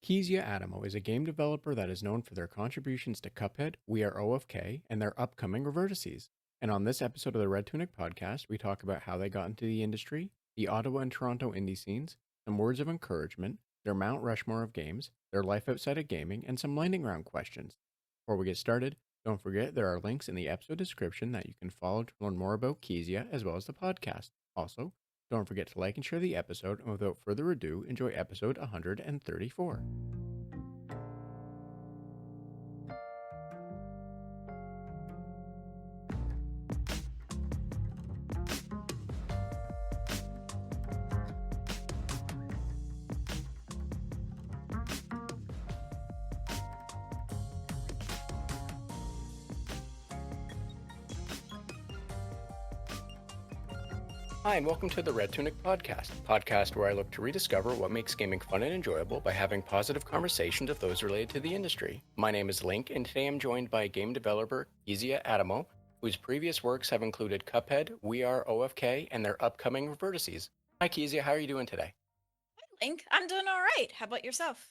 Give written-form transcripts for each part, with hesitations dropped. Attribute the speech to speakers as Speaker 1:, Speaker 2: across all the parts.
Speaker 1: Kezia Adamo is a game developer that is known for their contributions to Cuphead, We Are OFK, and their upcoming Revertices. And on this episode of the Red Tunic Podcast, we talk about how they got into the industry, the Ottawa and Toronto indie scenes, some words of encouragement, their Mount Rushmore of games, their life outside of gaming, and some lightning round questions. Before we get started, don't forget there are links in the episode description that you can follow to learn more about Kezia as well as the podcast. Also, don't forget to like and share the episode, and without further ado, enjoy episode 134. Hi, and welcome to the Red Tunic Podcast, a podcast where I look to rediscover what makes gaming fun and enjoyable by having positive conversations with those related to the industry. My name is Link, and today I'm joined by game developer Kezia Adamo, whose previous works have included Cuphead, We Are OFK, and their upcoming Revertices. Hi, Kezia, how are you doing today?
Speaker 2: Link, I'm doing all right. How about yourself?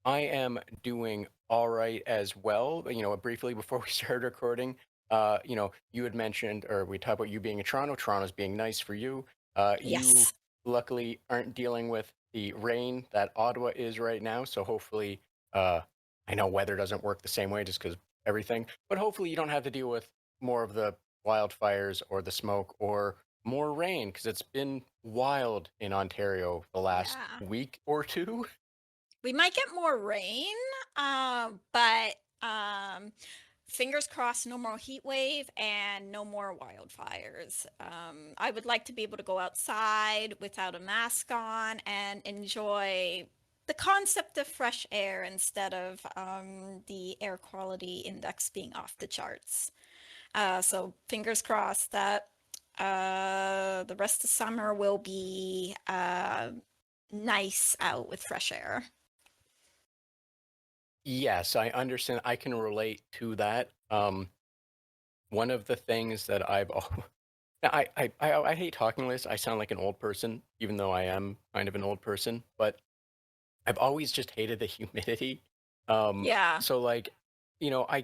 Speaker 1: I am doing all right as well. Briefly before we started recording, you had mentioned, or we talked about you being in Toronto. Toronto's being nice for you. You
Speaker 2: Yes.
Speaker 1: luckily aren't dealing with the rain that Ottawa is right now. So hopefully, uh, I know weather doesn't work the same way just because everything, but hopefully you don't have to deal with more of the wildfires or the smoke or more rain because it's been wild in Ontario the last
Speaker 2: Yeah.
Speaker 1: week or two.
Speaker 2: We might get more rain, but fingers crossed, no more heat wave and no more wildfires. I would like to be able to go outside without a mask on and enjoy the concept of fresh air instead of the air quality index being off the charts. So fingers crossed that the rest of summer will be nice out with fresh air.
Speaker 1: Yes, I understand. I can relate to that. One of the things that I hate talking this. I sound like an old person, even though I am kind of an old person. But I've always just hated the humidity.
Speaker 2: Yeah.
Speaker 1: So like, I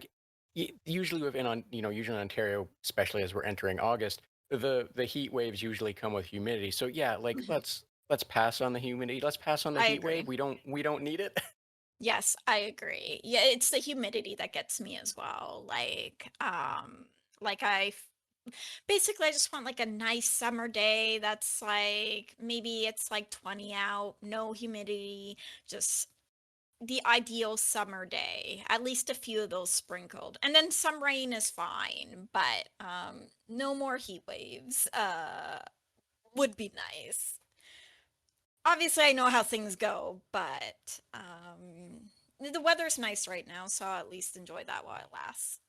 Speaker 1: usually usually in Ontario, especially as we're entering August, the heat waves usually come with humidity. So yeah, like
Speaker 2: Mhm.
Speaker 1: let's pass on the humidity. Let's pass on the
Speaker 2: I
Speaker 1: heat wave.
Speaker 2: agree.
Speaker 1: We don't need it.
Speaker 2: Yes, I agree. Yeah, it's the humidity that gets me as well. Like basically I just want like a nice summer day that's like maybe it's like 20 out, no humidity, just the ideal summer day. At least a few of those sprinkled. And then some rain is fine, but no more heat waves. Would be nice. Obviously, I know how things go, but the weather's nice right now, so I'll at least enjoy that while it lasts.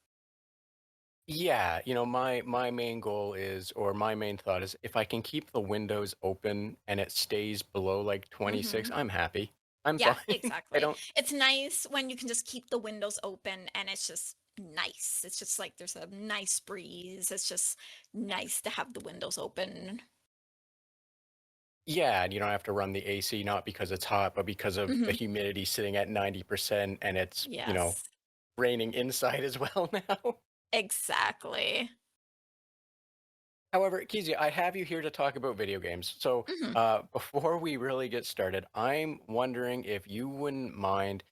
Speaker 1: Yeah, my main goal is, or my main thought is, if I can keep the windows open and it stays below like 26,
Speaker 2: Hmm.
Speaker 1: I'm happy. I'm
Speaker 2: Yeah,
Speaker 1: fine. I
Speaker 2: exactly.
Speaker 1: don't,
Speaker 2: It's nice when you can just keep the windows open and it's just nice. It's just like there's a nice breeze. It's just nice to have the windows open.
Speaker 1: yeah, and you don't have to run the AC, not because it's hot, but because of the
Speaker 2: Hmm.
Speaker 1: humidity sitting at 90% and it's,
Speaker 2: Yes,
Speaker 1: raining inside as well now.
Speaker 2: exactly.
Speaker 1: However, Kizia, I have you here to talk about video games. So,
Speaker 2: Hmm.
Speaker 1: before we really get started, I'm wondering if you wouldn't mind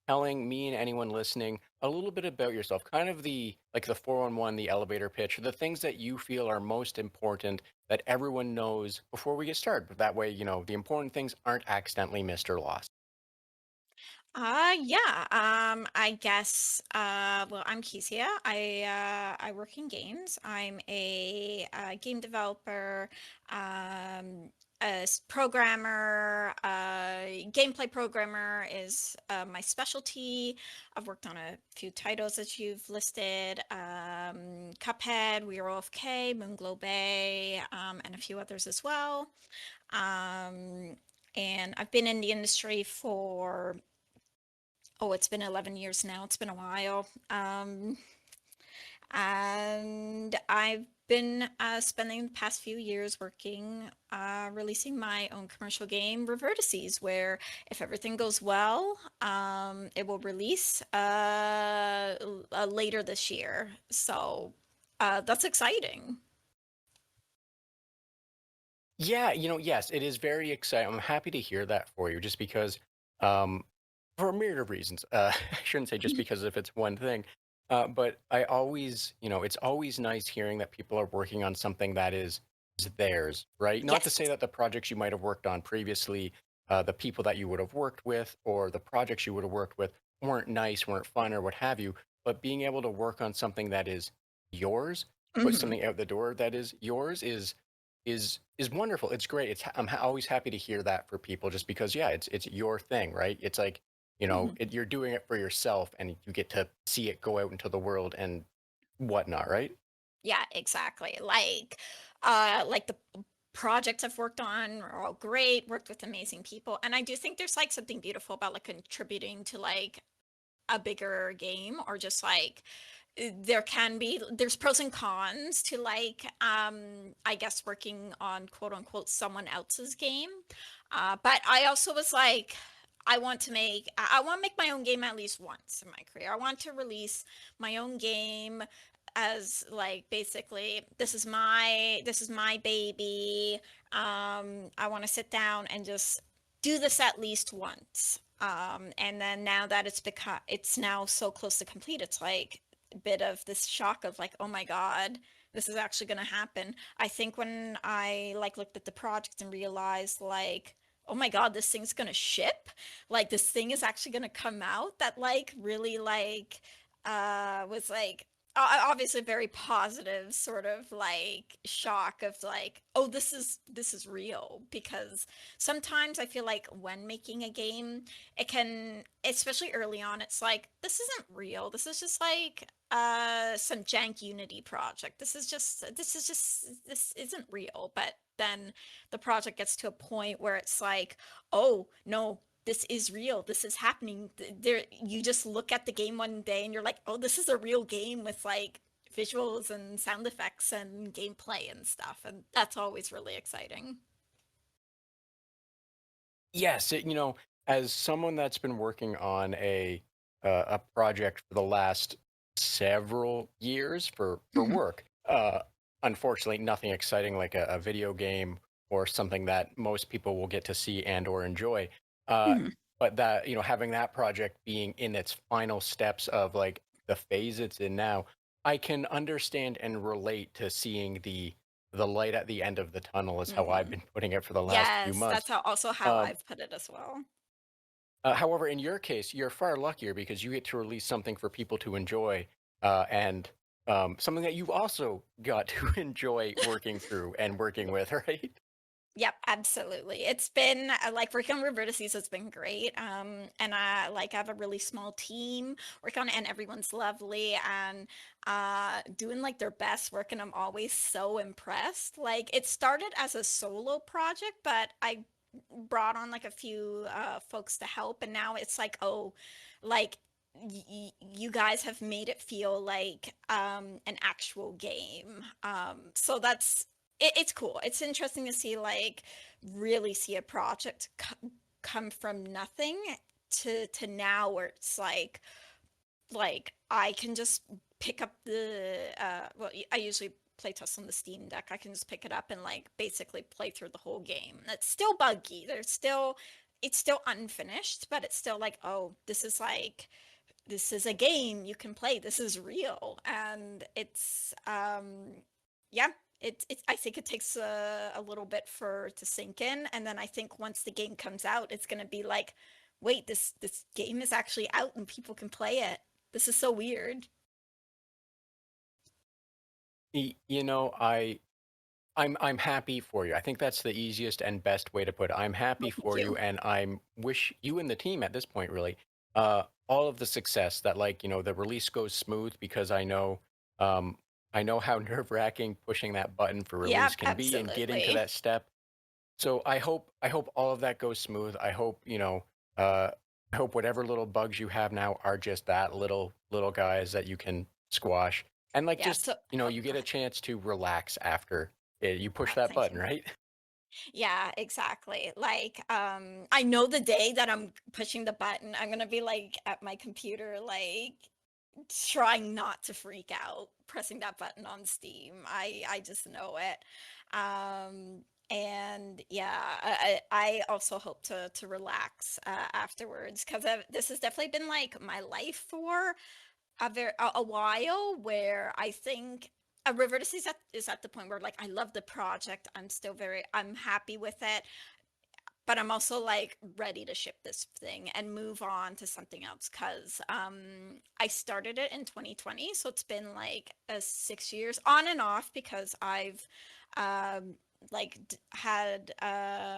Speaker 1: telling me and anyone listening a little bit about yourself, kind of the 411, the elevator pitch, the things that you feel are most important that everyone knows before we get started. That way, the important things aren't accidentally missed or lost.
Speaker 2: Yeah. I guess. Well, I'm Kezia. I work in games. I'm a game developer, programmer. Gameplay programmer is my specialty. I've worked on a few titles that you've listed. Cuphead, We Are OFK, Moonglow Bay, and a few others as well. Um, and I've been in the industry for it's been 11 years now. It's been a while. And I've been spending the past few years working, releasing my own commercial game, Revertices, where if everything goes well, it will release later this year. So that's exciting.
Speaker 1: Yeah, yes, it is very exciting. I'm happy to hear that for you, just because, um, for a myriad of reasons. I shouldn't say just because if it's one thing, but I always, it's always nice hearing that people are working on something that is theirs, right? Not to
Speaker 2: Yes.
Speaker 1: say that the projects you might have worked on previously, the people that you would have worked with, or the projects you would have worked with weren't nice, weren't fun, or what have you. But being able to work on something that is yours, put
Speaker 2: Hmm.
Speaker 1: something out the door that is yours, is wonderful. It's great. Always happy to hear that for people, just because, yeah, it's your thing, right? It's like,
Speaker 2: Hmm.
Speaker 1: you're doing it for yourself, and you get to see it go out into the world and whatnot, right?
Speaker 2: Yeah, exactly. Like the projects I've worked on are all great, worked with amazing people. And I do think there's like something beautiful about like contributing to like a bigger game, or just like there's pros and cons to like I guess working on quote unquote someone else's game. But I also was like, I want to make my own game at least once in my career. I want to release my own game as like basically this is my baby. I want to sit down and just do this at least once. And then now that it's now so close to complete, it's like a bit of this shock of like, oh my God, this is actually going to happen. I think when I like looked at the project and realized like, oh my God, this thing's going to ship, like this thing is actually going to come out, that like really like was like obviously very positive sort of like shock of like, oh, this is real. Because sometimes I feel like when making a game, it can, especially early on, it's like, this isn't real, this is just like some jank Unity project, this isn't real. But then the project gets to a point where it's like, oh no, this is real, this is happening. There, you just look at the game one day and you're like, oh, this is a real game with like visuals and sound effects and gameplay and stuff, and that's always really exciting.
Speaker 1: Yes, as someone that's been working on a project for the last several years for
Speaker 2: Mhm.
Speaker 1: work, unfortunately, nothing exciting like a video game or something that most people will get to see and or enjoy. Uh,
Speaker 2: Mhm.
Speaker 1: but that, having that project being in its final steps of like the phase it's in now, I can understand and relate to seeing the light at the end of the tunnel, is how I've
Speaker 2: Mhm.
Speaker 1: been putting it for the last few
Speaker 2: Yes,
Speaker 1: months.
Speaker 2: that's how
Speaker 1: Um,
Speaker 2: I've put it as well.
Speaker 1: However, in your case, you're far luckier because you get to release something for people to enjoy, and something that you also got to enjoy working through and working with, right?
Speaker 2: Yep, absolutely. It's been like working on Revertices has been great. And I like I have a really small team working on it, and everyone's lovely and doing like their best work, and I'm always so impressed. Like it started as a solo project, but I brought on like a few folks to help, and now it's like, oh, like you guys have made it feel like an actual game. So it's cool. It's interesting to see like really see a project come from nothing to now where it's like I can just pick up the well, I usually play test on the Steam Deck. I can just pick it up and like basically play through the whole game. It's still buggy. It's still unfinished, but it's still like, oh, this is a game you can play. This is real. And it's yeah, I think it takes a little bit for to sink in, and then I think once the game comes out, it's going to be like, wait, this game is actually out and people can play it. This is so weird.
Speaker 1: You know, I'm happy for you. I think that's the easiest and best way to put it. I'm happy
Speaker 2: Well, thank
Speaker 1: for you,
Speaker 2: you.
Speaker 1: and I'm wish you and the team at this point really all of the success, that like, the release goes smooth, because um I know how nerve-wracking pushing that button for
Speaker 2: Yeah,
Speaker 1: release can be and getting to
Speaker 2: absolutely.
Speaker 1: that step. So I hope all of that goes smooth. Uh I hope whatever little bugs you have now are just that little guys that you can squash. And like
Speaker 2: Yeah,
Speaker 1: just,
Speaker 2: so oh,
Speaker 1: you
Speaker 2: go
Speaker 1: get a
Speaker 2: ahead.
Speaker 1: chance to relax after you push
Speaker 2: Oh,
Speaker 1: that
Speaker 2: thank
Speaker 1: button,
Speaker 2: you.
Speaker 1: right?
Speaker 2: Yeah, exactly. Like, I know the day that I'm pushing the button, I'm gonna be like at my computer, like trying not to freak out, pressing that button on Steam. I just know it. And yeah, I also hope to relax afterwards because this has definitely been like my life for a while where I think a Rivertis is at the point where like I love the project. I'm happy with it, but I'm also like ready to ship this thing and move on to something else because I started it in 2020, so it's been like 6 years on and off because I've um, had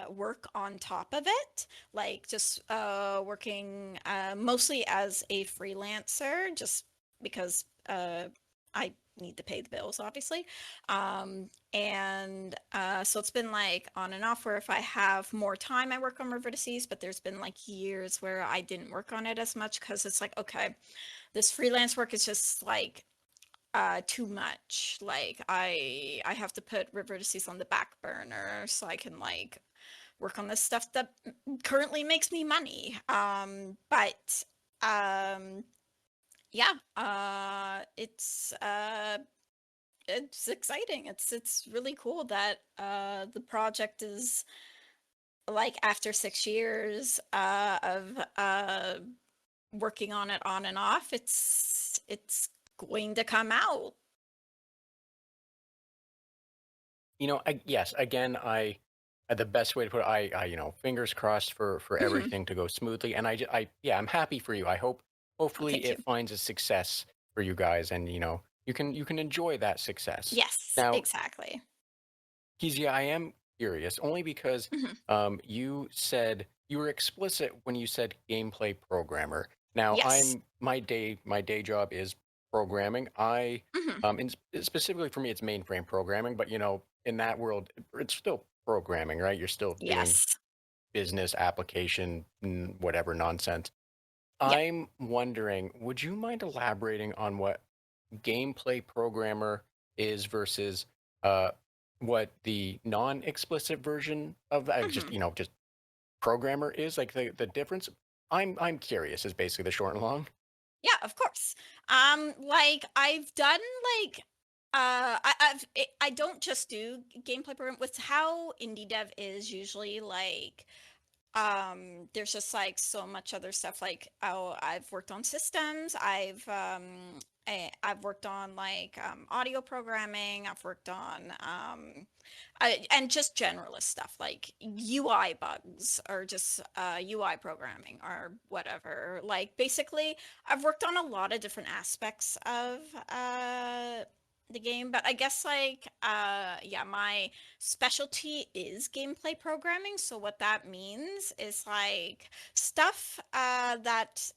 Speaker 2: work on top of it, like just working mostly as a freelancer, just because I need to pay the bills, obviously. And so it's been like on and off where if I have more time, I work on Revertices, but there's been like years where I didn't work on it as much because it's like, okay, this freelance work is just like too much. Like I have to put Revertices on the back burner so I can like work on this stuff that currently makes me money. But um yeah, it's exciting. It's really cool that the project is like after 6 years of working on it on and off, it's going to come out.
Speaker 1: Yes, again, the best way to put it, fingers crossed for
Speaker 2: Mhm.
Speaker 1: everything to go smoothly. And yeah, I'm happy for you. I hope,
Speaker 2: Oh,
Speaker 1: hopefully,
Speaker 2: thank you.
Speaker 1: it finds a success for you guys, and you can enjoy that success.
Speaker 2: Yes,
Speaker 1: Now,
Speaker 2: exactly.
Speaker 1: Kezia, I am curious only because
Speaker 2: Mhm.
Speaker 1: you said you were explicit when you said gameplay programmer. Now,
Speaker 2: Yes.
Speaker 1: my day job is programming.
Speaker 2: Mhm.
Speaker 1: Specifically for me, it's mainframe programming. But in that world, it's still programming, right? You're still doing
Speaker 2: Yes.
Speaker 1: business application, whatever nonsense.
Speaker 2: Yep.
Speaker 1: I'm wondering, would you mind elaborating on what gameplay programmer is versus uh, what the non-explicit version of that, just
Speaker 2: Mhm.
Speaker 1: just programmer is, like the difference. I'm curious is basically the short and long.
Speaker 2: Yeah, of course. Like I've done like I don't just do gameplay program with how indie dev is usually like there's just like so much other stuff like I've worked on systems, I've worked on like audio programming, I've worked on and just generalist stuff like UI bugs or just UI programming or whatever. Like basically I've worked on a lot of different aspects of the game, but I guess like yeah, my specialty is gameplay programming. So what that means is like stuff that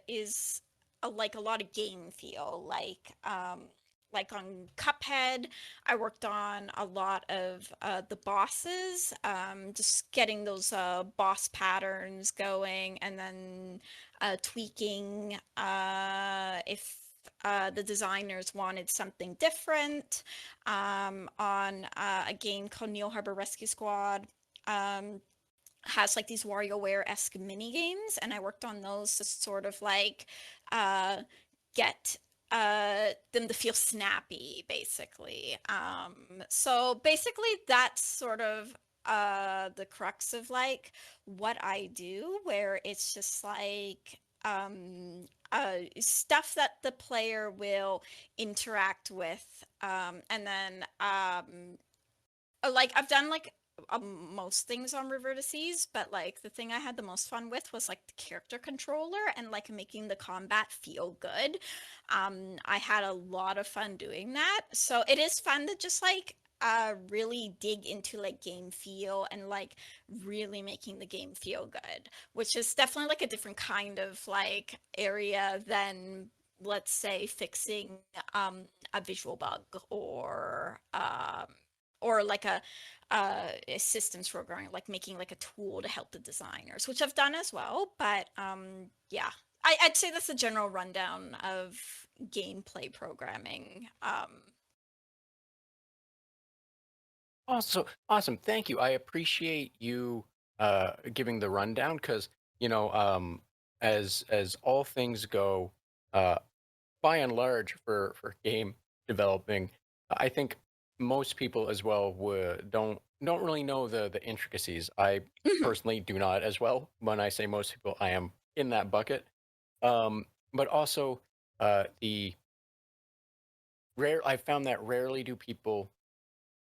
Speaker 2: is like a lot of game feel, like on Cuphead, I worked on a lot of the bosses, just getting those boss patterns going, and then tweaking if the designers wanted something different. On a game called Neil Harbor Rescue Squad. Has like these WarioWare-esque mini games, and I worked on those to sort of like uh, get them to feel snappy, basically. So basically, that's sort of the crux of like what I do, where it's just like stuff that the player will interact with, and then like I've done like most things on Revertices, but like the thing I had the most fun with was like the character controller and like making the combat feel good. I had a lot of fun doing that. So it is fun to just like really dig into like game feel and like really making the game feel good, which is definitely like a different kind of like area than let's say fixing um a visual bug or like a systems programming, like making like a tool to help the designers, which I've done as well. But yeah, I'd say that's a general rundown of gameplay programming.
Speaker 1: Also, awesome. Thank you. I appreciate you giving the rundown because, you know, as all things go, uh, by and large for game developing, I think most people as well don't really know the intricacies. I
Speaker 2: Mhm,
Speaker 1: personally do not as well. When I say most people, I am in that bucket. But also, the rare I found that rarely do people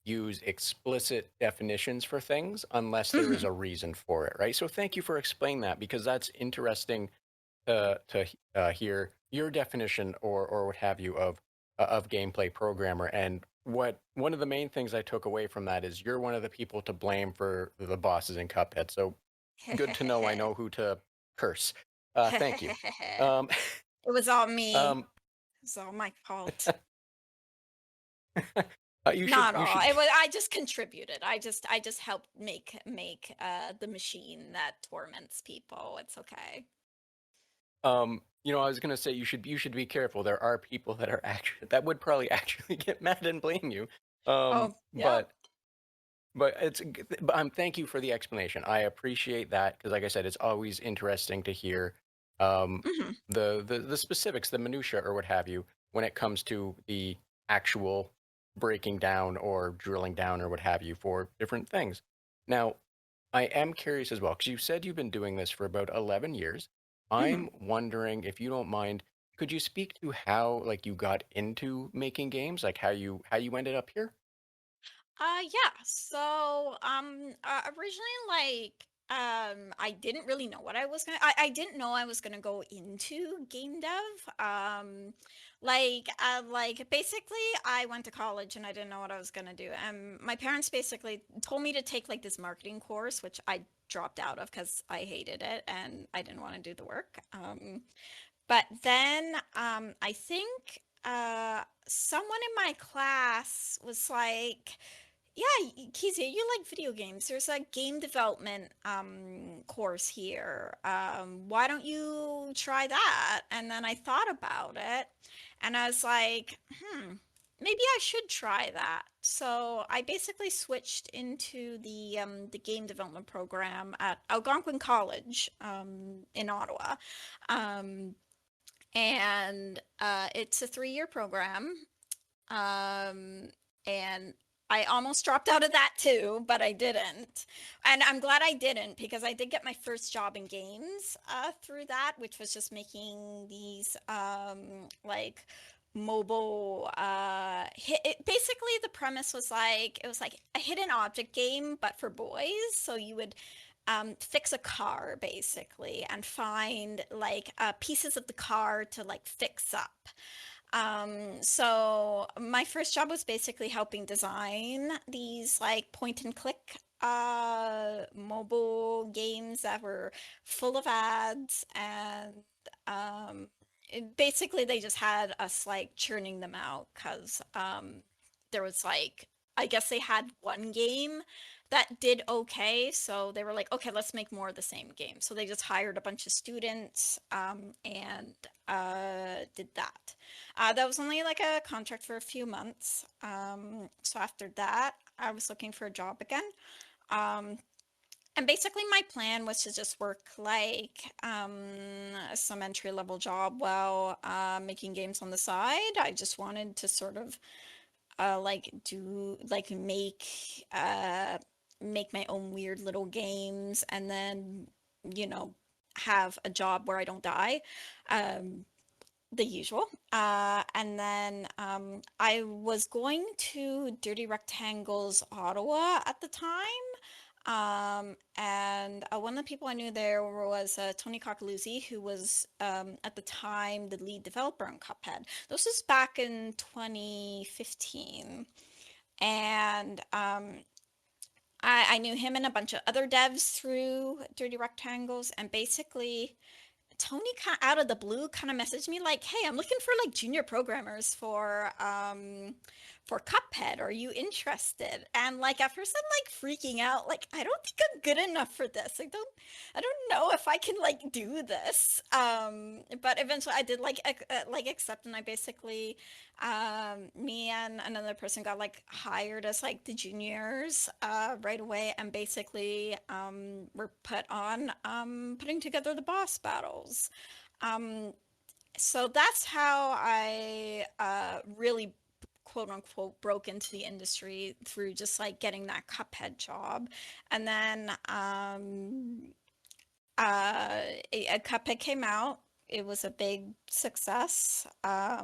Speaker 1: use explicit definitions for things unless there is
Speaker 2: mhm.
Speaker 1: a reason for it, right? So thank you for explaining that because that's interesting to hear your definition or what have you of gameplay programmer. And what one of the main things I took away from that is you're one of the people to blame for the bosses in Cuphead. So good to know I know who to curse. Thank you. Um,
Speaker 2: It was all me.
Speaker 1: um,
Speaker 2: It was all my fault.
Speaker 1: you should
Speaker 2: Not
Speaker 1: you
Speaker 2: all.
Speaker 1: should
Speaker 2: It was I just contributed. I just helped make the machine that torments people. It's okay.
Speaker 1: I was gonna say you should be careful. There are people that are actually that would probably actually get mad and blame you. Um,
Speaker 2: Oh, yeah.
Speaker 1: but but but thank you for the explanation. I appreciate that because, like I said, it's always interesting to hear
Speaker 2: Mhm.
Speaker 1: the specifics, the minutia, or what have you, when it comes to the actual breaking down or drilling down or what have you for different things. Now, I am curious as well because you said you've been doing this for about 11 years.
Speaker 2: Mhm.
Speaker 1: I'm wondering if you don't mind, could you speak to how like you got into making games, like how you ended up here?
Speaker 2: Yeah. So, originally, I didn't really know what I was gonna. I didn't know I was gonna go into game dev. Basically, I went to college and I didn't know what I was gonna do. And my parents basically told me to take like this marketing course, which I dropped out of because I hated it and I didn't want to do the work. But then I think someone in my class was like, yeah, Kezia, you like video games. There's a game development course here. Why don't you try that? And then I thought about it and I was like, maybe I should try that. So I basically switched into the game development program at Algonquin College in Ottawa. Um, and it's a 3-year program. Um, and I almost dropped out of that too, but I didn't. And I'm glad I didn't because I did get my first job in games through that, which was just making these like mobile basically the premise was like it was like a hidden object game but for boys, so you would fix a car basically and find like pieces of the car to like fix up. So my first job was basically helping design these like point and click mobile games that were full of ads and basically they just had us like churning them out because there was like I guess they had one game that did okay, so they were like, okay, let's make more of the same game. So they just hired a bunch of students and did that. That was only like a contract for a few months. So after that, I was looking for a job again. Um, and basically, my plan was to just work like some entry level job while making games on the side. I just wanted to sort of like do like make my own weird little games and then you know have a job where I don't die. Um, the usual. And then I was going to Dirty Rectangles, Ottawa at the time. And one of the people I knew there was Tony Coccaluzzi, who was at the time the lead developer on Cuphead. This was back in 2015. And I knew him and a bunch of other devs through Dirty Rectangles. And basically, Tony kind of out of the blue kind of messaged me like, "Hey, I'm looking for like junior programmers for Cuphead. Are you interested?" And like at first I'm like freaking out, like I don't think I'm good enough for this. I don't know if I can like do this. But eventually I did like like accept, and I basically me and another person got like hired as like the juniors right away, and basically were put on putting together the boss battles. Um, so that's how I really quote unquote broke into the industry, through just like getting that Cuphead job. And then a Cuphead came out. It was a big success. I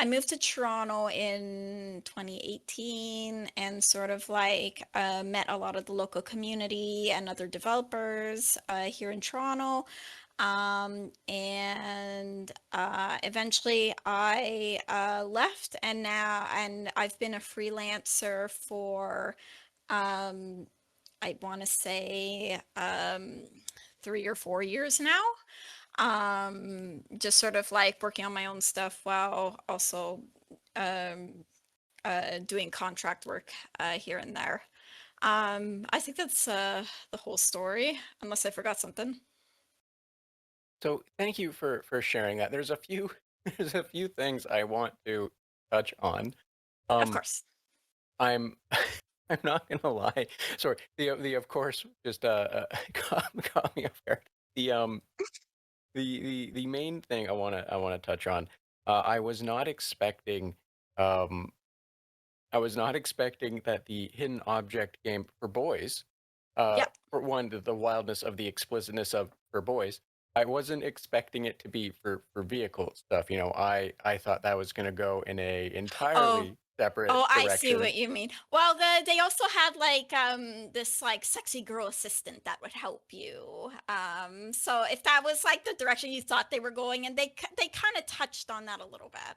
Speaker 2: moved to Toronto in 2018 and sort of like met a lot of the local community and other developers here in Toronto. And eventually I left, and I've been a freelancer for um, I want to say 3 or 4 years now. Just sort of like working on my own stuff while also um, doing contract work here and there. I think that's the whole story, unless I forgot something.
Speaker 1: So thank you for sharing that. There's a few there's a few things I want to touch on.
Speaker 2: Of
Speaker 1: Um,
Speaker 2: course.
Speaker 1: I'm I'm not gonna lie. Sorry, the of course just caught me off guard. The the main thing I wanna touch on. I was not expecting um I was not expecting that the hidden object game for boys,
Speaker 2: Yep.
Speaker 1: for one, the wildness of the explicitness of for boys. I wasn't expecting it to be for vehicle stuff. I thought that was gonna go in a
Speaker 2: Oh,
Speaker 1: entirely separate
Speaker 2: oh, I see
Speaker 1: direction.
Speaker 2: what you mean. Well, they also had like this like sexy girl assistant that would help you. So if that was like the direction you thought they were going, and they kind of touched on that a little bit.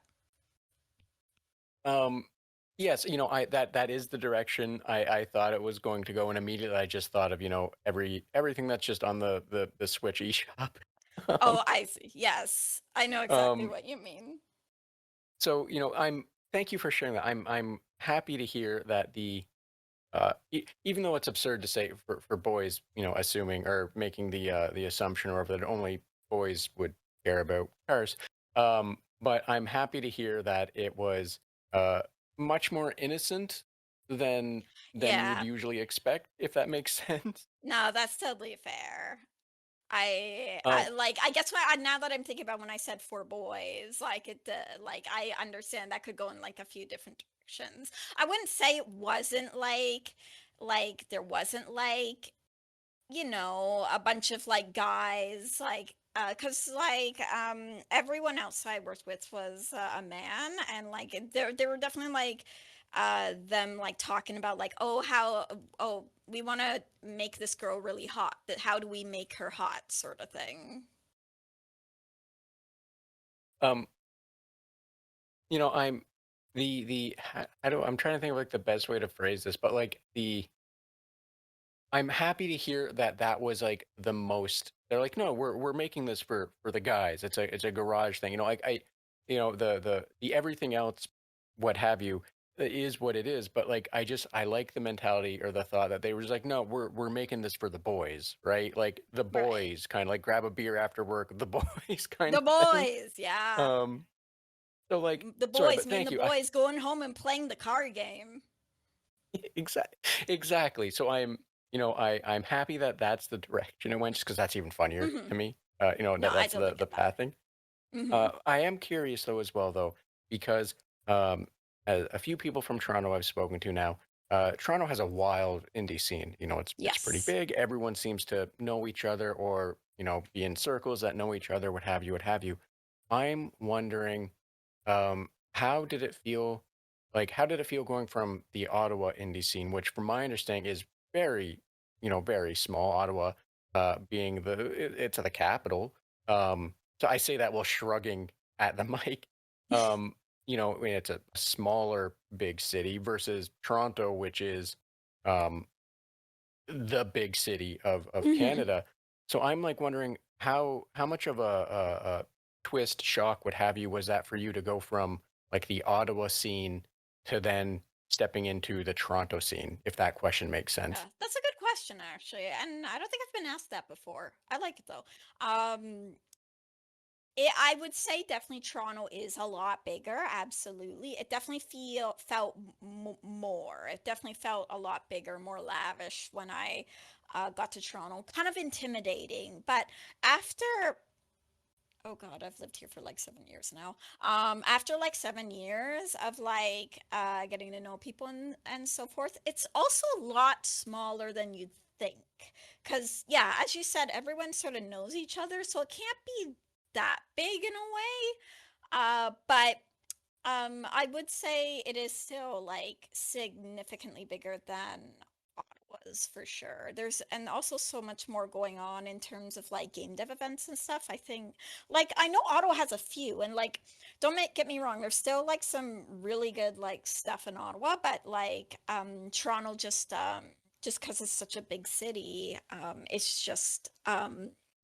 Speaker 1: Um, yes, that is the direction I thought it was going to go, and immediately I just thought of, everything that's just on the Switch eShop. Um,
Speaker 2: Oh, I see. Yes, I know exactly
Speaker 1: um,
Speaker 2: what you mean.
Speaker 1: so, I'm thank you for sharing that. I'm happy to hear that even though it's absurd to say for boys, assuming or making the assumption or that only boys would care about cars. But I'm happy to hear that it was uh much more innocent than you would
Speaker 2: Yeah.
Speaker 1: usually expect, if that makes sense.
Speaker 2: No, that's totally fair.
Speaker 1: Um,
Speaker 2: I guess now that I'm thinking about when I said for boys, like like I understand that could go in like a few different directions. I wouldn't say it wasn't like there wasn't like, a bunch of like guys like cuz like everyone else I worked with was a man, and like there were definitely like them like talking about like, oh, how, oh, we want to make this girl really hot, that how do we make her hot, sort of thing.
Speaker 1: um, I'm I don't I'm trying to think of like the best way to phrase this, but like I'm happy to hear that that was like the most. They're like, no, we're making this for the guys. It's a garage thing. The everything else, what have you, is what it is. But like, I like the mentality or the thought that they were just like, no, we're making this for the boys, right? Like the
Speaker 2: Right.
Speaker 1: boys, kind of like grab a beer after work, the boys kind
Speaker 2: The
Speaker 1: of thing.
Speaker 2: boys, yeah.
Speaker 1: Um, so like,
Speaker 2: The
Speaker 1: sorry,
Speaker 2: boys,
Speaker 1: but
Speaker 2: me and
Speaker 1: thank
Speaker 2: the
Speaker 1: you.
Speaker 2: boys going home and playing the card game.
Speaker 1: Exactly, exactly. So I'm happy that that's the direction it went, just because that's even funnier
Speaker 2: Hmm.
Speaker 1: to me.
Speaker 2: No, I
Speaker 1: That's
Speaker 2: totally
Speaker 1: the
Speaker 2: get that.
Speaker 1: pathing.
Speaker 2: Hmm.
Speaker 1: I am curious though as well though, because um, a few people from Toronto I've spoken to now. Toronto has a wild indie scene. It's pretty
Speaker 2: Yes.
Speaker 1: big. Everyone seems to know each other, or be in circles that know each other. What have you? What have you? I'm wondering, how did it feel? Like, how did it feel going from the Ottawa indie scene, which, from my understanding, is very, very small. Ottawa, being it's the capital. So I say that while shrugging at the mic. I mean, it's a smaller big city versus Toronto, which is um, the big city of
Speaker 2: Hmm.
Speaker 1: Canada. So I'm like wondering how much of a twist shock, what have you, was that for you to go from like the Ottawa scene to then stepping into the Toronto scene, if that question makes sense.
Speaker 2: Yeah, that's a good question actually, and I don't think I've been asked that before. I like it though. Um, I would say definitely Toronto is a lot bigger. Absolutely, it definitely felt more. It definitely felt a lot bigger, more lavish when I got to Toronto. Kind of intimidating, but after oh god, I've lived here for like 7 years now. After like 7 years of like getting to know people and so forth, it's also a lot smaller than you'd think. Cause yeah, as you said, everyone sort of knows each other, so it can't be that big in a way. But I would say it is still like significantly bigger than Ottawa's for sure. There's and also so much more going on in terms of like game dev events and stuff. I think like I know Ottawa has a few and like get me wrong, there's still like some really good like stuff in Ottawa, but like Toronto just because it's such a big city, it's just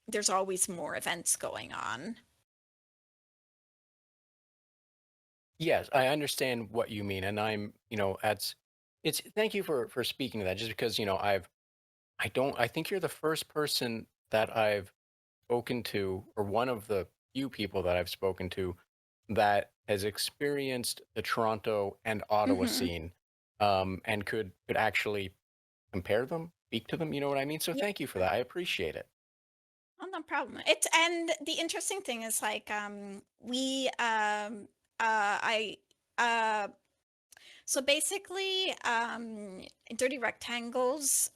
Speaker 2: there's always more events going on.
Speaker 1: Yes, I understand what you mean, and I'm, it's thank you for speaking to that. Just because I think you're the first person that I've spoken to, or one of the few people that I've spoken to that has experienced the Toronto and Ottawa
Speaker 2: Mhm.
Speaker 1: scene, and could actually compare them, speak to them. You know what I mean? So
Speaker 2: Yeah.
Speaker 1: thank you for that. I appreciate it.
Speaker 2: Oh, no problem. It's and the interesting thing is like we I uh so basically Dirty Rectangles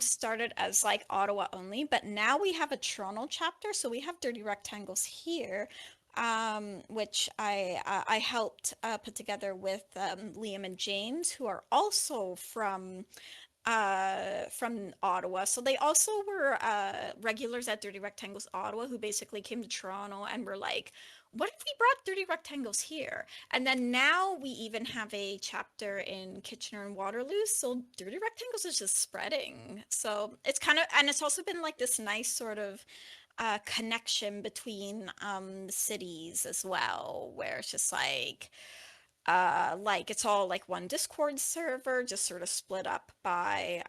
Speaker 2: started as like Ottawa only, but now we have a Toronto chapter, so we have Dirty Rectangles here. Which I helped put together with Liam and James, who are also from Ottawa. So they also were regulars at Dirty Rectangles Ottawa who basically came to Toronto and were like, what if we brought Dirty Rectangles here? And then now we even have a chapter in Kitchener and Waterloo. So Dirty Rectangles is just spreading. So it's kind of, and it's also been like this nice sort of connection between cities as well, where it's just like it's all like one Discord server, just sort of split up by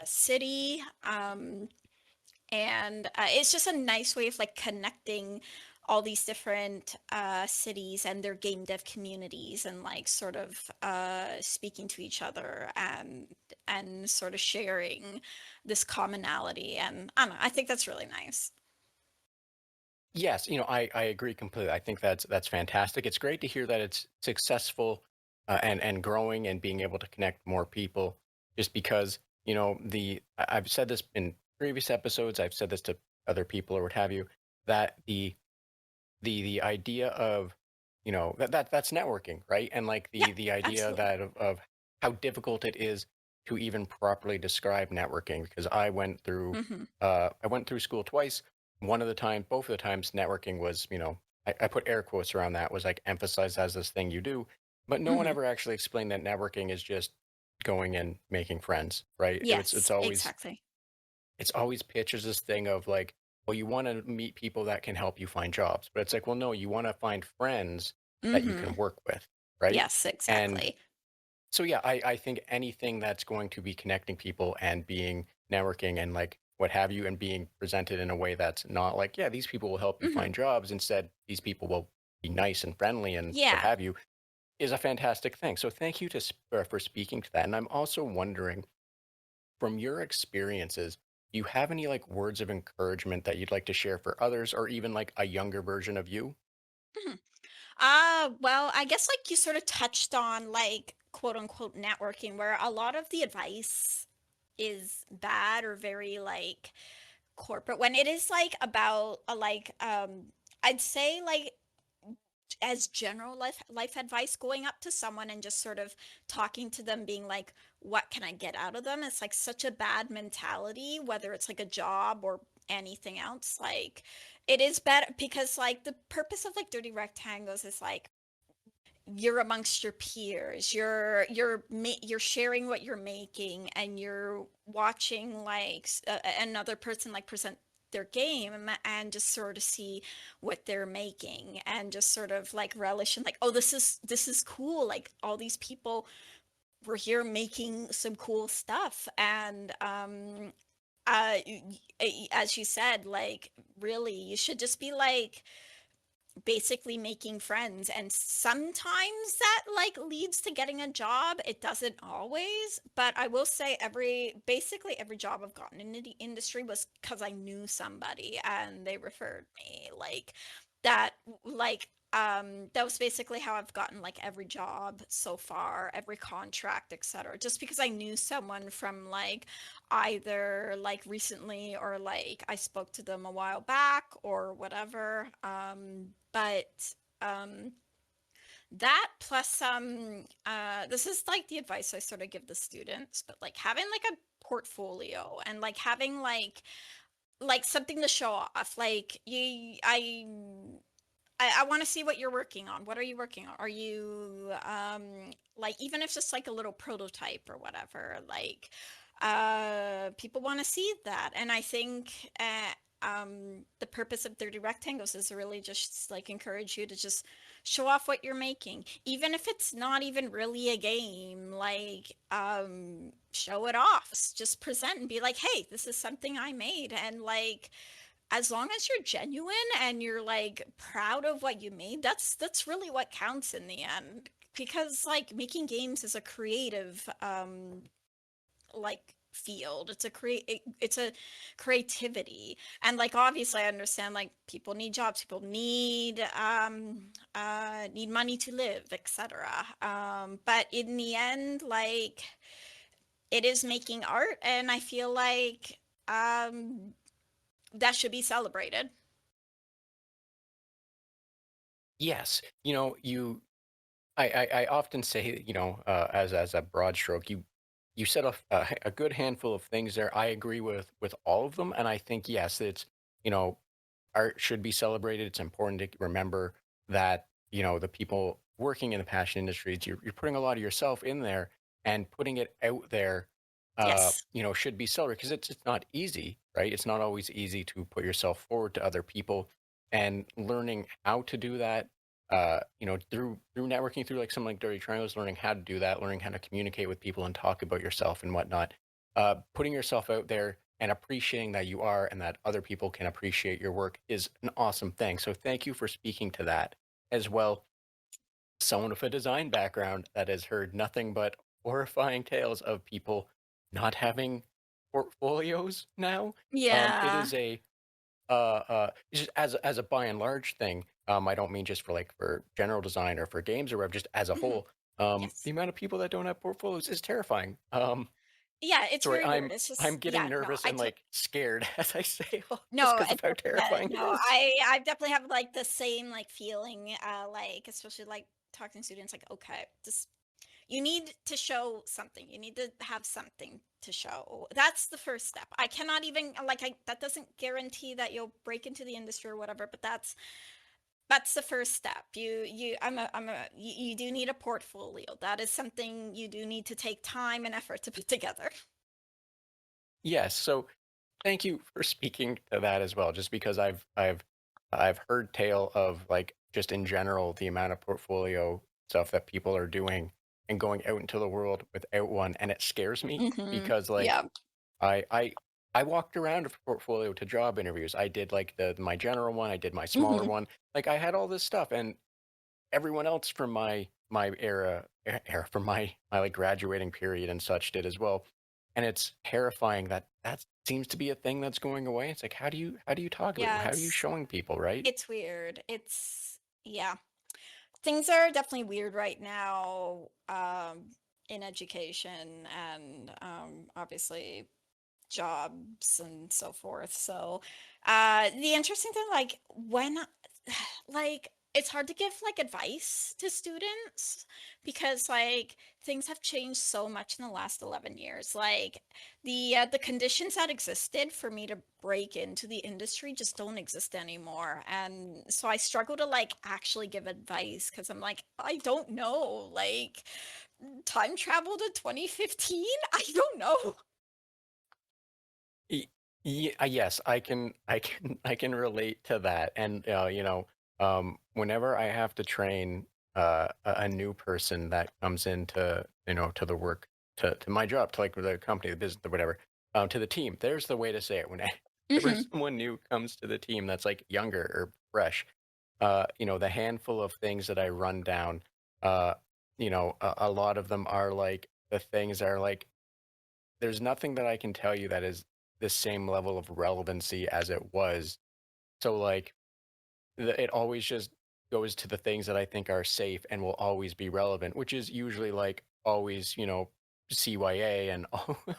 Speaker 2: city. And it's just a nice way of like connecting all these different cities and their game dev communities and like sort of speaking to each other and sort of sharing this commonality. And I don't know, I think that's really nice.
Speaker 1: Yes, I agree completely. I think that's fantastic. It's great to hear that it's successful, and growing and being able to connect more people. Just because I've said this in previous episodes, I've said this to other people or what have you, that the idea of that's networking, right? And like
Speaker 2: Yeah,
Speaker 1: the idea
Speaker 2: absolutely.
Speaker 1: that of how difficult it is to even properly describe networking, because
Speaker 2: Hmm.
Speaker 1: I went through school twice. One of the time, both of the times, networking was, I put air quotes around that, was like emphasized as this thing you do, but no one
Speaker 2: Hmm.
Speaker 1: ever actually explained that networking is just going and making friends, right?
Speaker 2: Yes,
Speaker 1: Always
Speaker 2: exactly.
Speaker 1: pitched as this thing of like, well, you want to meet people that can help you find jobs, but it's like, well, no, you want to find friends that you
Speaker 2: Hmm.
Speaker 1: can work with, right?
Speaker 2: Yes,
Speaker 1: And
Speaker 2: exactly.
Speaker 1: so, yeah, I think anything that's going to be connecting people and being networking and like what have you, and being presented in a way that's not like, yeah, these people will help you
Speaker 2: Hmm.
Speaker 1: find jobs. Instead, these people will be nice and friendly and what
Speaker 2: Yeah.
Speaker 1: have you, is a fantastic thing. So, thank you for speaking to that. And I'm also wondering, from your experiences, do you have any like words of encouragement that you'd like to share for others, or even like a younger version of you?
Speaker 2: Mhm. Well, I guess like you sort of touched on like quote unquote networking, where a lot of the advice is bad or very like corporate when it is like about a I'd say like as general life advice, going up to someone and just sort of talking to them, being like, what can I get out of them? It's like such a bad mentality, whether it's like a job or anything else. Like it is better because like the purpose of like dirty rectangles is like you're amongst your peers, you're sharing what you're making and you're watching like another person like present their game and just sort of see what they're making and just sort of like relish and like, oh, this is cool. Like all these people were here making some cool stuff. And as you said, like really, you should just be like basically making friends, and sometimes that like leads to getting a job. It doesn't always, but I will say basically every job I've gotten in the industry was because I knew somebody and they referred me. Like that that was basically how I've gotten like every job so far, every contract, etc. Just because I knew someone from like either like recently or like I spoke to them a while back or whatever. But um, that plus this is like the advice I sort of give the students, but like having like a portfolio and like having like something to show off. Like I want to see what you're working on. What are you working on? Are you like even if it's just like a little prototype or whatever, like people want to see that. And I think the purpose of 30 rectangles is really just like encourage you to just show off what you're making, even if it's not even really a game. Like show it off, just present and be like, hey, this is something I made. And like as long as you're genuine and you're like proud of what you made, that's really what counts in the end. Because like making games is a creative like field. It's a creativity. And like obviously I understand like people need jobs, people need money to live, etc. But in the end, like it is making art, and I feel like that should be celebrated.
Speaker 1: Yes, I often say, as a broad stroke, you said a good handful of things there. I agree with all of them, and I think yes, it's you know art should be celebrated. It's important to remember that the people working in the passion industries, you're putting a lot of yourself in there, and putting it out there,
Speaker 2: Yes.
Speaker 1: should be celebrated because it's not easy, right? It's not always easy to put yourself forward to other people, and learning how to do that through networking, through like something like Dirty Triangles, learning how to do that, learning how to communicate with people and talk about yourself and whatnot, putting yourself out there and appreciating that you are and that other people can appreciate your work is an awesome thing. So thank you for speaking to that as well. Someone with a design background that has heard nothing but horrifying tales of people not having portfolios now. It
Speaker 2: Yeah.
Speaker 1: is a just as a by and large thing, I don't mean just for general design or for games or whatever, just as a
Speaker 2: Mhm.
Speaker 1: whole, the
Speaker 2: Yes.
Speaker 1: amount of people that don't have portfolios is terrifying.
Speaker 2: Yeah, it's
Speaker 1: Sorry,
Speaker 2: very weird.
Speaker 1: I'm
Speaker 2: It's
Speaker 1: I'm
Speaker 2: just
Speaker 1: getting
Speaker 2: yeah, no,
Speaker 1: nervous
Speaker 2: I
Speaker 1: and
Speaker 2: to
Speaker 1: like scared as I say all this
Speaker 2: no,
Speaker 1: because
Speaker 2: I
Speaker 1: of how
Speaker 2: totally get it.
Speaker 1: terrifying it
Speaker 2: No,
Speaker 1: is.
Speaker 2: I definitely have like the same like feeling, like especially like talking to students like, okay, just you need to show something. You need to have something to show. That's the first step. I cannot even like I that doesn't guarantee that you'll break into the industry or whatever, but that's the first step. You do need a portfolio. That is something you do need to take time and effort to put together.
Speaker 1: Yes, so thank you for speaking to that as well, just because I've heard tale of like just in general the amount of portfolio stuff that people are doing and going out into the world without one, and it scares me because like
Speaker 2: Yeah.
Speaker 1: I I I walked around with a portfolio to job interviews. I did like the my general one, I did my smaller
Speaker 2: hmm
Speaker 1: one. Like I had all this stuff, and everyone else from my era from my like graduating period and such did as well. And it's terrifying that that seems to be a thing that's going away. It's like how do you talk about it?
Speaker 2: Yeah,
Speaker 1: How are you showing people, right?
Speaker 2: it's weird. Yeah. Things are definitely weird right now in education and obviously jobs and so forth. So, the interesting thing, like when, like, it's hard to give like advice to students because like things have changed so much in the last 11 years. Like the conditions that existed for me to break into the industry just don't exist anymore. And so I struggle to like actually give advice because I'm like, I don't know. Like time travel to 2015? I don't know.
Speaker 1: Y- Yes, I can relate to that. And whenever I have to train a new person that comes into, to the work, to my job, to like the company, the business, or whatever, to the team, there's the way to say it. Whenever
Speaker 2: Hmm.
Speaker 1: someone new comes to the team that's like younger or fresh, the handful of things that I run down, uh, a lot of them are like the things are like there's nothing that I can tell you that is the same level of relevancy as it was. So like it always just goes to the things that I think are safe and will always be relevant, which is usually like always, CYA and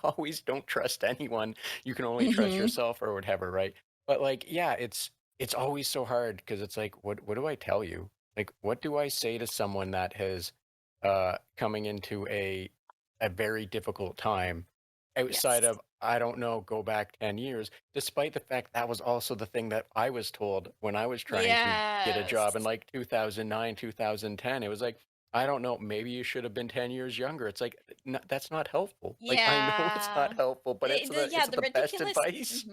Speaker 1: always don't trust anyone. You can only trust
Speaker 2: Hmm.
Speaker 1: yourself or whatever, right? But like, yeah, it's always so hard because it's like, what do I tell you? Like, what do I say to someone that has coming into a very difficult time outside
Speaker 2: Yes.
Speaker 1: of I don't know, go back 10 years, despite the fact that was also the thing that I was told when I was trying to get a job in
Speaker 2: Yes.
Speaker 1: like 2009, 2010. It was like, I don't know, maybe you should have been 10 years younger. It's like, that's not helpful. Like, I know it's
Speaker 2: Yeah.
Speaker 1: not helpful, but
Speaker 2: Yeah,
Speaker 1: it's
Speaker 2: the
Speaker 1: the best
Speaker 2: ridiculous
Speaker 1: advice.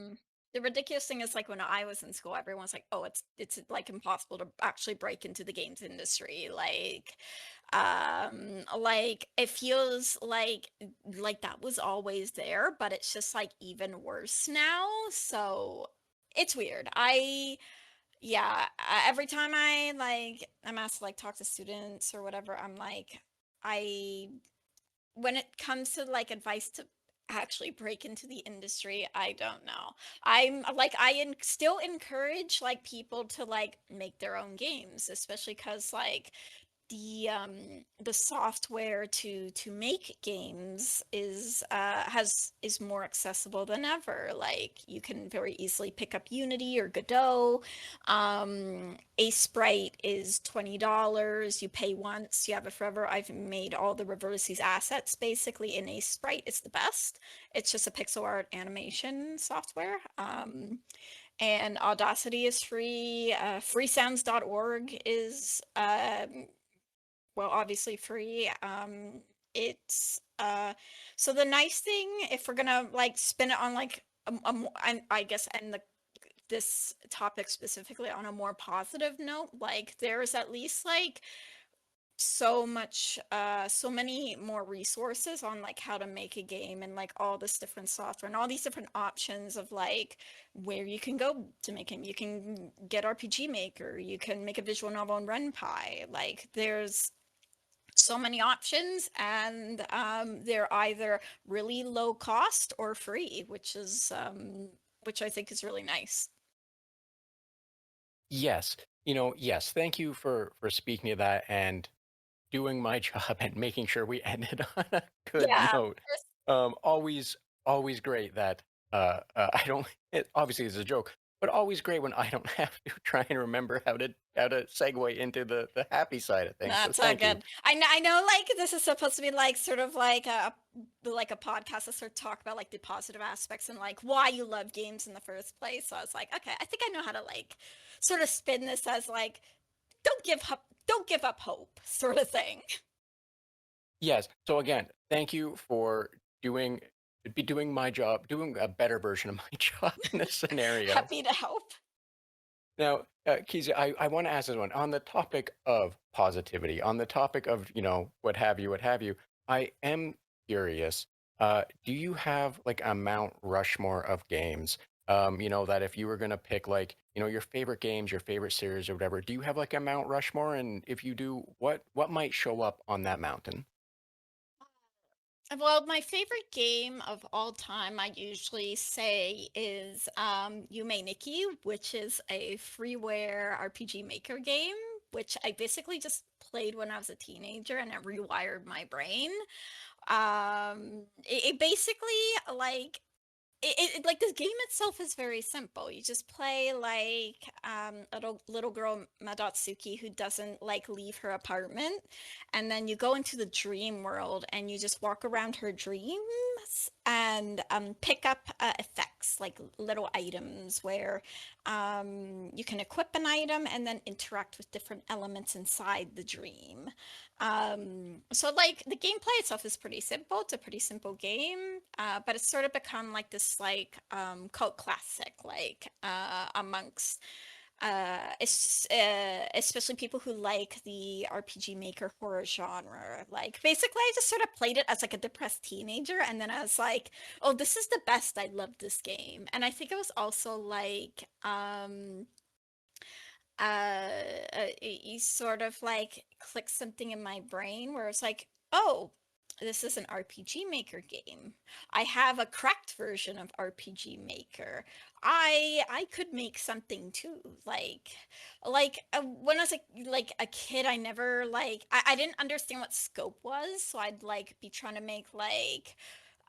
Speaker 2: the ridiculous thing is like when I was in school, everyone's like, "Oh, it's like impossible to actually break into the games industry." Like it feels like that was always there, but it's just like even worse now. So it's weird. Yeah, every time I'm asked to like talk to students or whatever, I'm like, I when it comes to like advice to actually break into the industry, I don't know. I'm like still encourage like people to like make their own games, especially cuz like the software to make games is more accessible than ever. Like you can very easily pick up Unity or Godot. A sprite is $20. You pay once, you have it forever. I've made all the Revertices assets basically in a sprite. It's the best. It's just a pixel art animation software. And Audacity is free. Freesounds.org is well, obviously free. It's so the nice thing, if we're gonna like spin it on like I guess, and this topic specifically on a more positive note, like there's at least like so many more resources on like how to make a game and like all this different software and all these different options of like where you can go to make them. You can get RPG Maker, you can make a visual novel in RenPy. Like there's so many options, and they're either really low cost or free, which I think is really nice.
Speaker 1: Yes. Yes. Thank you for speaking to that and doing my job and making sure we ended on a good
Speaker 2: Yeah, of
Speaker 1: note.
Speaker 2: course.
Speaker 1: Always, always great that I don't. It obviously is a joke, but always great when I don't have to try and remember how to segue into the happy side of things. So
Speaker 2: That's all
Speaker 1: thank you.
Speaker 2: good. I know like this is supposed to be like sort of like a podcast that sort of talk about like the positive aspects and like why you love games in the first place. So I was like, okay, I think I know how to like sort of spin this as like don't give up hope sort of thing.
Speaker 1: Yes. So again, thank you for doing be doing my job, doing a better version of my job in this scenario.
Speaker 2: Happy to help.
Speaker 1: Now, Kezia, I want to ask this one on the topic of positivity, on the topic of, what have you. I am curious. Do you have like a Mount Rushmore of games? That if you were going to pick like, your favorite games, your favorite series or whatever, do you have like a Mount Rushmore? And if you do, what might show up on that mountain?
Speaker 2: Well, my favorite game of all time, I usually say, is Yume Nikki, which is a freeware RPG Maker game, which I basically just played when I was a teenager and it rewired my brain. It basically like like the game itself is very simple. You just play like a little girl Madatsuki who doesn't like leave her apartment, and then you go into the dream world and you just walk around her dreams, and pick up effects like little items where you can equip an item and then interact with different elements inside the dream. So like the gameplay itself is pretty simple. It's a pretty simple game, but it's sort of become like this like cult classic, like amongst especially people who like the RPG Maker horror genre. Like, basically, I just sort of played it as like a depressed teenager, and then I was like, "Oh, this is the best. I love this game." And I think it was also like, you sort of like click something in my brain where it's like, "Oh, this is an RPG Maker game. I have a cracked version of RPG Maker. I could make something too." When I was like a kid, I never like I didn't understand what scope was, so I'd like be trying to make like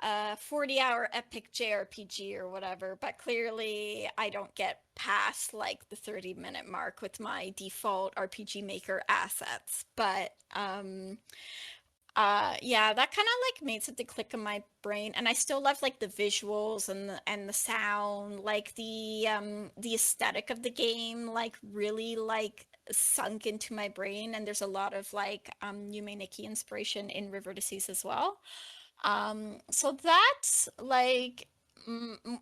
Speaker 2: a 40-hour epic JRPG or whatever, but clearly I don't get past like the 30-minute mark with my default RPG Maker assets. But yeah, that kind of like made something click in my brain, and I still love like the visuals and the sound, like the aesthetic of the game like really like sunk into my brain, and there's a lot of like Yume Nikki inspiration in Revertices as well. So that's like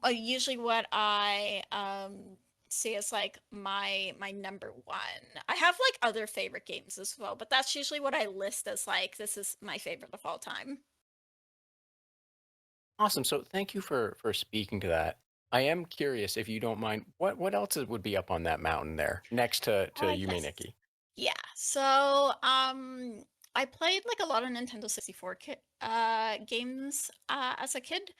Speaker 2: usually what I see as like my number one. I have like other favorite games as well, but that's usually what I list as like this is my favorite of all time.
Speaker 1: Awesome. So thank you for speaking to that. I am curious if you don't mind, what else would be up on that mountain there next to Yume
Speaker 2: Yes.
Speaker 1: Nikki?
Speaker 2: Yeah. So, I played like a lot of Nintendo 64 games as a kid.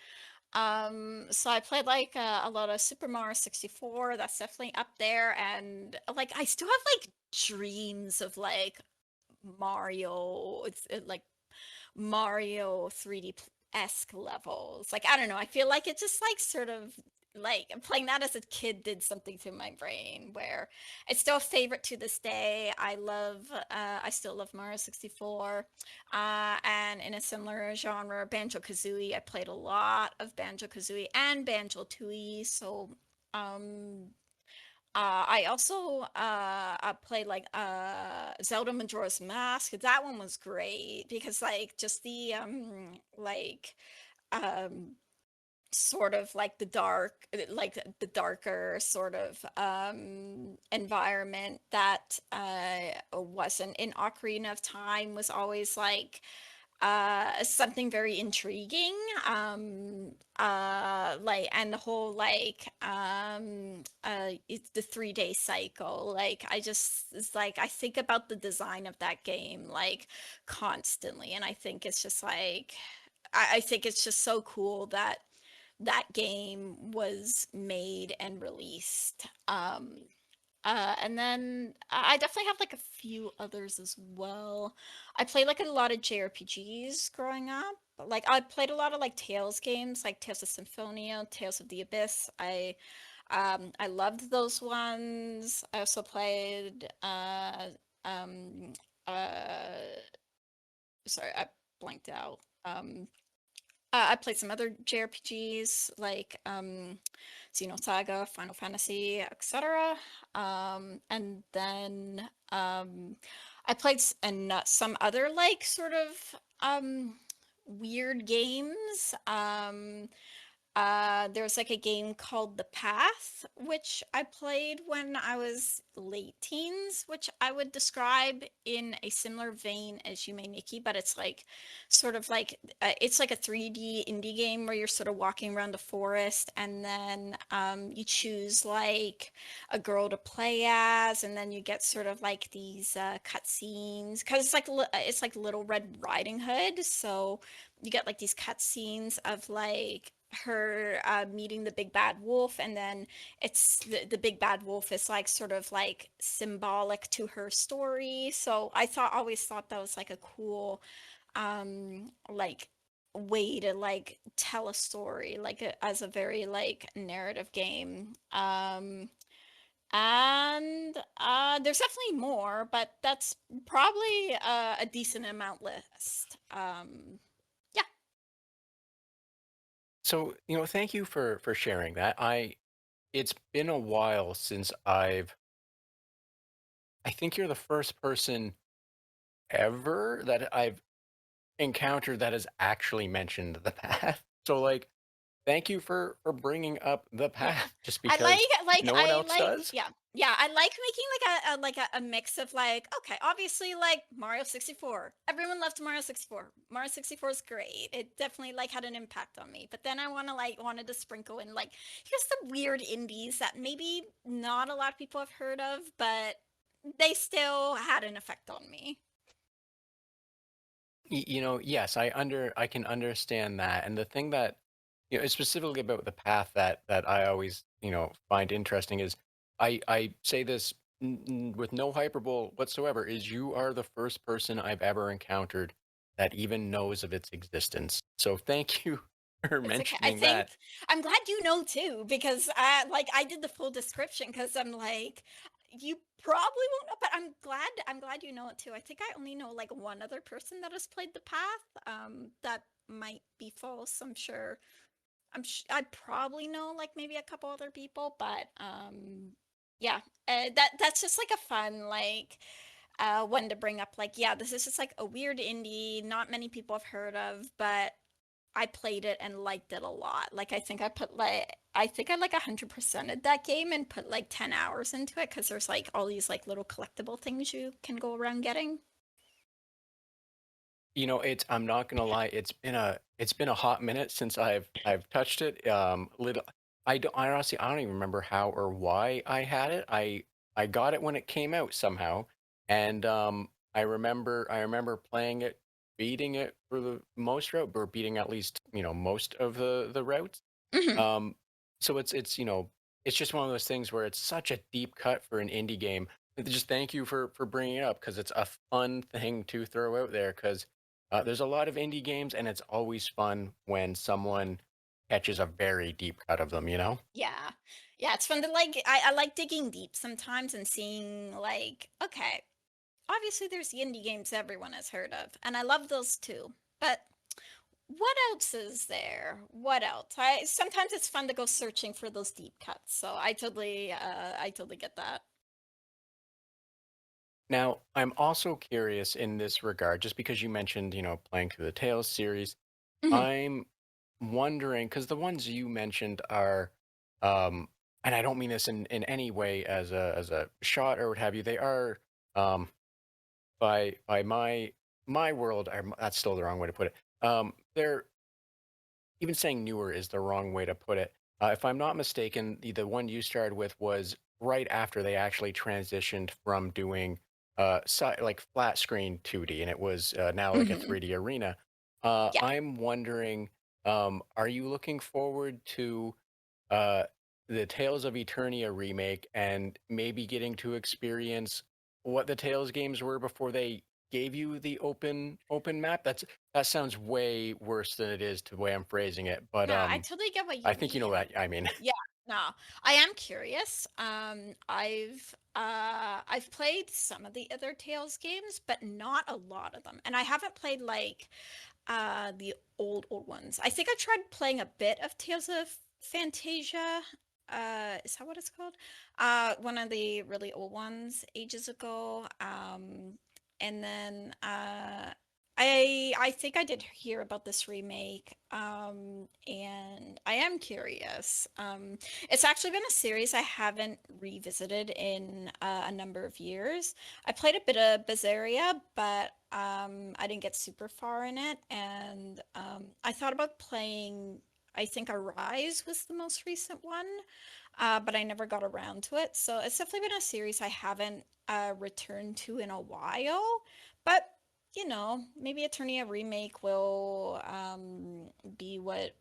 Speaker 2: So I played like a lot of Super Mario 64. That's definitely up there, and like I still have like dreams of like Mario. Like Mario 3D-esque levels. Like, I don't know, I feel like it just like sort of like playing that as a kid did something to my brain where it's still a favorite to this day. I still love Mario 64. And in a similar genre, Banjo-Kazooie. I played a lot of Banjo-Kazooie and Banjo-Tooie. So I also played like Zelda Majora's Mask. That one was great because like just the um sort of like the darker sort of environment that wasn't in Ocarina of Time was always like something very intriguing. Like, and the whole like it's the 3 day cycle. Like I just it's like I think about the design of that game like constantly, and I think it's just like I think it's just so cool that that game was made and released. And then I definitely have like a few others as well. I played like a lot of JRPGs growing up. Like I played a lot of like Tales games, like Tales of Symphonia, Tales of the Abyss. I loved those ones. I also played um uh sorry, I blanked out. I played some other JRPGs like Xenosaga, Final Fantasy, etc. And then I played some other like sort of weird games. There's like a game called The Path, which I played when I was late teens, which I would describe in a similar vein as Yume Nikki, but it's like sort of like it's like a 3D indie game where you're sort of walking around the forest, and then you choose like a girl to play as, and then you get sort of like these cutscenes because it's like Little Red Riding Hood, so you get like these cutscenes of like her meeting the big bad wolf, and then it's the big bad wolf is like sort of like symbolic to her story. So I always thought that was like a cool like way to like tell a story like as a very like narrative game. And there's definitely more, but that's probably a decent amount list. Yeah.
Speaker 1: So, thank you for sharing that. It's been a while since I think you're the first person ever that I've encountered that has actually mentioned the path. So, like, thank you for bringing up the
Speaker 2: Yeah.
Speaker 1: path just because no one else does.
Speaker 2: Yeah. Yeah, I like making like a mix of like, okay, obviously like Mario 64. Everyone loved Mario 64. Mario 64 is great. It definitely like had an impact on me. But then I wanted to sprinkle in like here's the weird indies that maybe not a lot of people have heard of, but they still had an effect on me.
Speaker 1: Yes, I can understand that. And the thing that specifically about the path that I always find interesting is I say this with no hyperbole whatsoever, is you are the first person I've ever encountered that even knows of its existence. So thank you for
Speaker 2: It's okay. I
Speaker 1: mentioning
Speaker 2: think
Speaker 1: that.
Speaker 2: I'm glad you know too, because I did the full description because I'm like, you probably won't know, but I'm glad you know it too. I think I only know like one other person that has played the path. That might be false. I probably know like maybe a couple other people, but yeah, that's just like a fun like one to bring up. Like, yeah, this is just like a weird indie, not many people have heard of, but I played it and liked it a lot. Like I think I like 100%ed that game and put like 10 hours into it because there's like all these like little collectible things you can go around getting.
Speaker 1: I'm not gonna lie, it's been a hot minute since I've touched it. Little I honestly I don't even remember how or why I had it. I got it when it came out somehow, and I remember playing it, beating it for the most route, or beating at least most of the routes.
Speaker 2: Hmm.
Speaker 1: Um, so it's just one of those things where it's such a deep cut for an indie game. Just thank you for bringing it up because it's a fun thing to throw out there. Because there's a lot of indie games, and it's always fun when someone catches a very deep cut of them.
Speaker 2: Yeah. Yeah, it's fun to like I like digging deep sometimes and seeing like, okay, obviously there's the indie games everyone has heard of, and I love those too. But what else is there? What else? I sometimes it's fun to go searching for those deep cuts. So I totally get that.
Speaker 1: Now, I'm also curious in this regard, just because you mentioned playing through the Tales series.
Speaker 2: Mhm.
Speaker 1: I'm wondering because the ones you mentioned are, um, and I don't mean this in any way as a shot or what have you. They are, um, by my world. That's still the wrong way to put it. They're even saying newer is the wrong way to put it. If I'm not mistaken, the one you started with was right after they actually transitioned from doing like flat screen 2D, and it was now like a
Speaker 2: Mhm.
Speaker 1: 3D arena.
Speaker 2: Yeah.
Speaker 1: I'm wondering, are you looking forward to uh, the Tales of Eternia remake and maybe getting to experience what the Tales games were before they gave you the open map? That sounds way worse than it is to the way I'm phrasing it, but
Speaker 2: No, I totally get what
Speaker 1: I
Speaker 2: you
Speaker 1: think you know
Speaker 2: mean.
Speaker 1: what I mean.
Speaker 2: Yeah, no. I am curious. I've played some of the other Tales games, but not a lot of them. And I haven't played like the old ones. I think I tried playing a bit of Tales of Fantasia. Is that what it's called? One of the really old ones ages ago. And then I think I did hear about this remake. And I am curious. It's actually been a series I haven't revisited in a number of years. I played a bit of Berseria, but I didn't get super far in it, and I thought about playing. I think Arise was the most recent one, but I never got around to it. So it's definitely been a series I haven't returned to in a while. But maybe Eternia remake will be what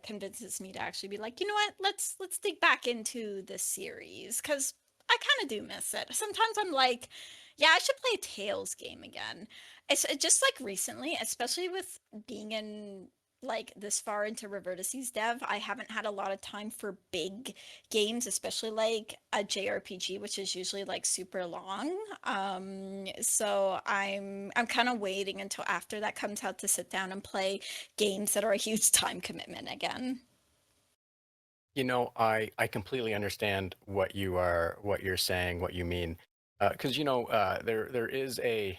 Speaker 2: convinces me to actually be like, you know what, let's dig back into this series because I kind of do miss it. Sometimes I'm like, yeah, I should play a Tales game again. It's just like recently, especially with being in. like this far into Revertices dev, I haven't had a lot of time for big games, especially like a JRPG, which is usually like super long. So I'm kind of waiting until after that comes out to sit down and play games that are a huge time commitment again.
Speaker 1: I completely understand what you're saying, what you mean, because there is a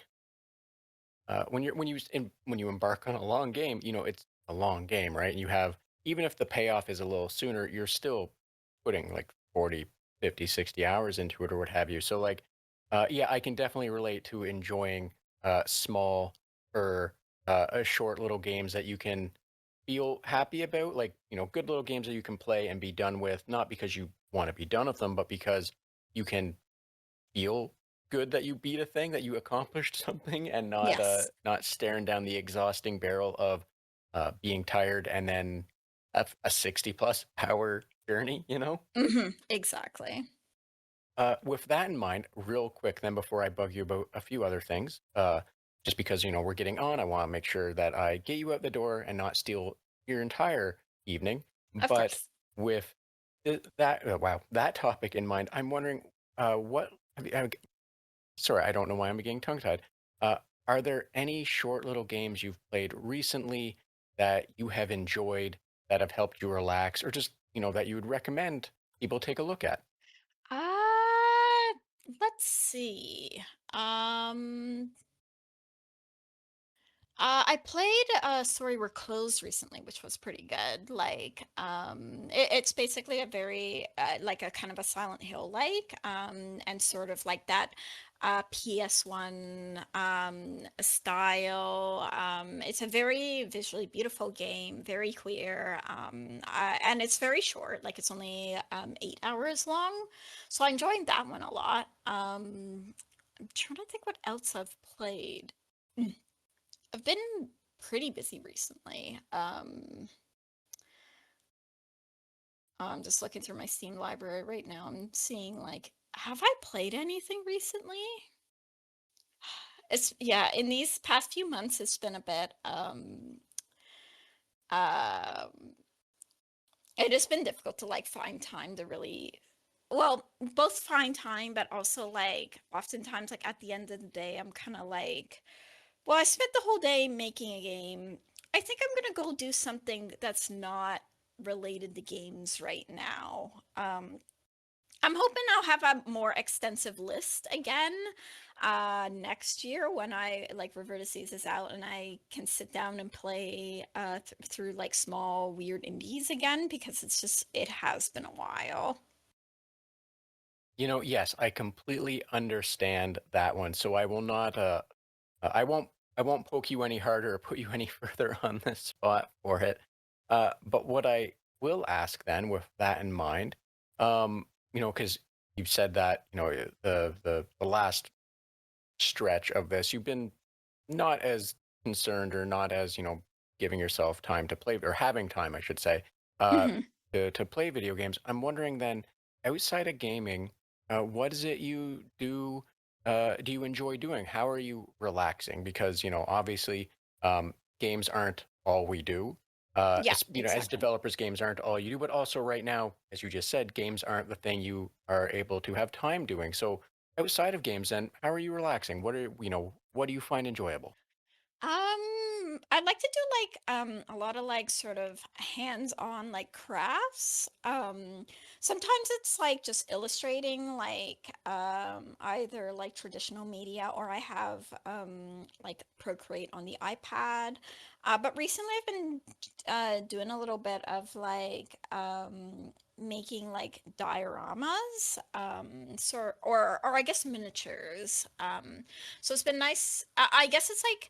Speaker 1: when you embark on a long game, it's a long game, right? And you have, even if the payoff is a little sooner, you're still putting like 40, 50, 60 hours into it or what have you. So like, yeah, I can definitely relate to enjoying small or short little games that you can feel happy about, like, good little games that you can play and be done with, not because you want to be done with them, but because you can feel good that you beat a thing, that you accomplished something, and
Speaker 2: Yes.
Speaker 1: not staring down the exhausting barrel of being tired and then a 60 plus hour journey.
Speaker 2: Exactly.
Speaker 1: With that in mind, real quick, then before I bug you about a few other things, just because we're getting on, I want to make sure that I get you out the door and not steal your entire evening.
Speaker 2: Of
Speaker 1: But
Speaker 2: course.
Speaker 1: with wow, that topic in mind, I'm wondering what sorry, I don't know why I'm getting tongue-tied. Uh, are there any short little games you've played recently that you have enjoyed, that have helped you relax, or just, that you would recommend people take a look at?
Speaker 2: Uh, let's see. Um, I played Sorry We're Closed recently, which was pretty good. Like, it's basically a very like a kind of a Silent Hill like, and sort of like that PS1 style. It's a very visually beautiful game, very queer, and it's very short. Like, it's only 8 hours long, so I enjoyed that one a lot. I'm trying to think what else I've played. I've been pretty busy recently. I'm just looking through my Steam library right now. I'm seeing like, have I played anything recently? It's yeah, in these past few months, it's been a bit um it has been difficult to like find time to really well, both find time, but also like oftentimes like at the end of the day, I'm kind of like, well, I spent the whole day making a game. I think I'm gonna go do something that's not related to games right now. I'm hoping I'll have a more extensive list again next year when I like Revertices is out and I can sit down and play through like small weird indies again because it has been a while.
Speaker 1: Yes, I completely understand that one. So I will not I won't I won't poke you any harder or put you any further on this spot for it. But what I will ask then, with that in mind, because you've said that, the last stretch of this, you've been not as concerned, or not as, giving yourself time to play, or having time, I should say, uh,
Speaker 2: Hmm.
Speaker 1: to play video games. I'm wondering then, outside of gaming, what is it you do? Do you enjoy doing? How are you relaxing? Because, obviously, games aren't all we do.
Speaker 2: Yeah,
Speaker 1: As
Speaker 2: exactly.
Speaker 1: developers, games aren't all you do, but also right now, as you just said, games aren't the thing you are able to have time doing. So, outside of games, then, how are you relaxing? What do you find enjoyable?
Speaker 2: I'd like to do like a lot of like sort of hands-on like crafts. Sometimes it's like just illustrating like either like traditional media or I have like Procreate on the iPad. But recently I've been doing a little bit of like making like dioramas so or I guess miniatures. So it's been nice. I guess it's like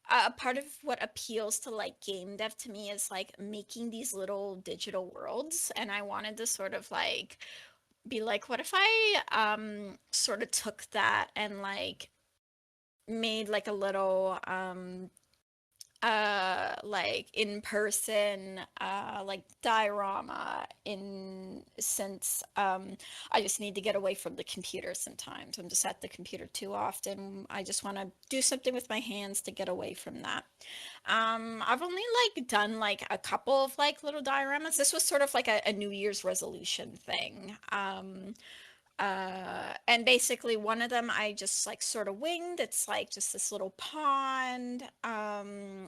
Speaker 2: a part of what appeals to like game dev to me is like making these little digital worlds, and I wanted to sort of like be like, what if I sort of took that and like made like a little like in person like diorama in since I just need to get away from the computer sometimes. I'm just at the computer too often. I just want to do something with my hands to get away from that. I've only like done like a couple of like little dioramas. This was sort of like a New Year's resolution thing. And basically one of them I just like sort of winged. It's like just this little pond,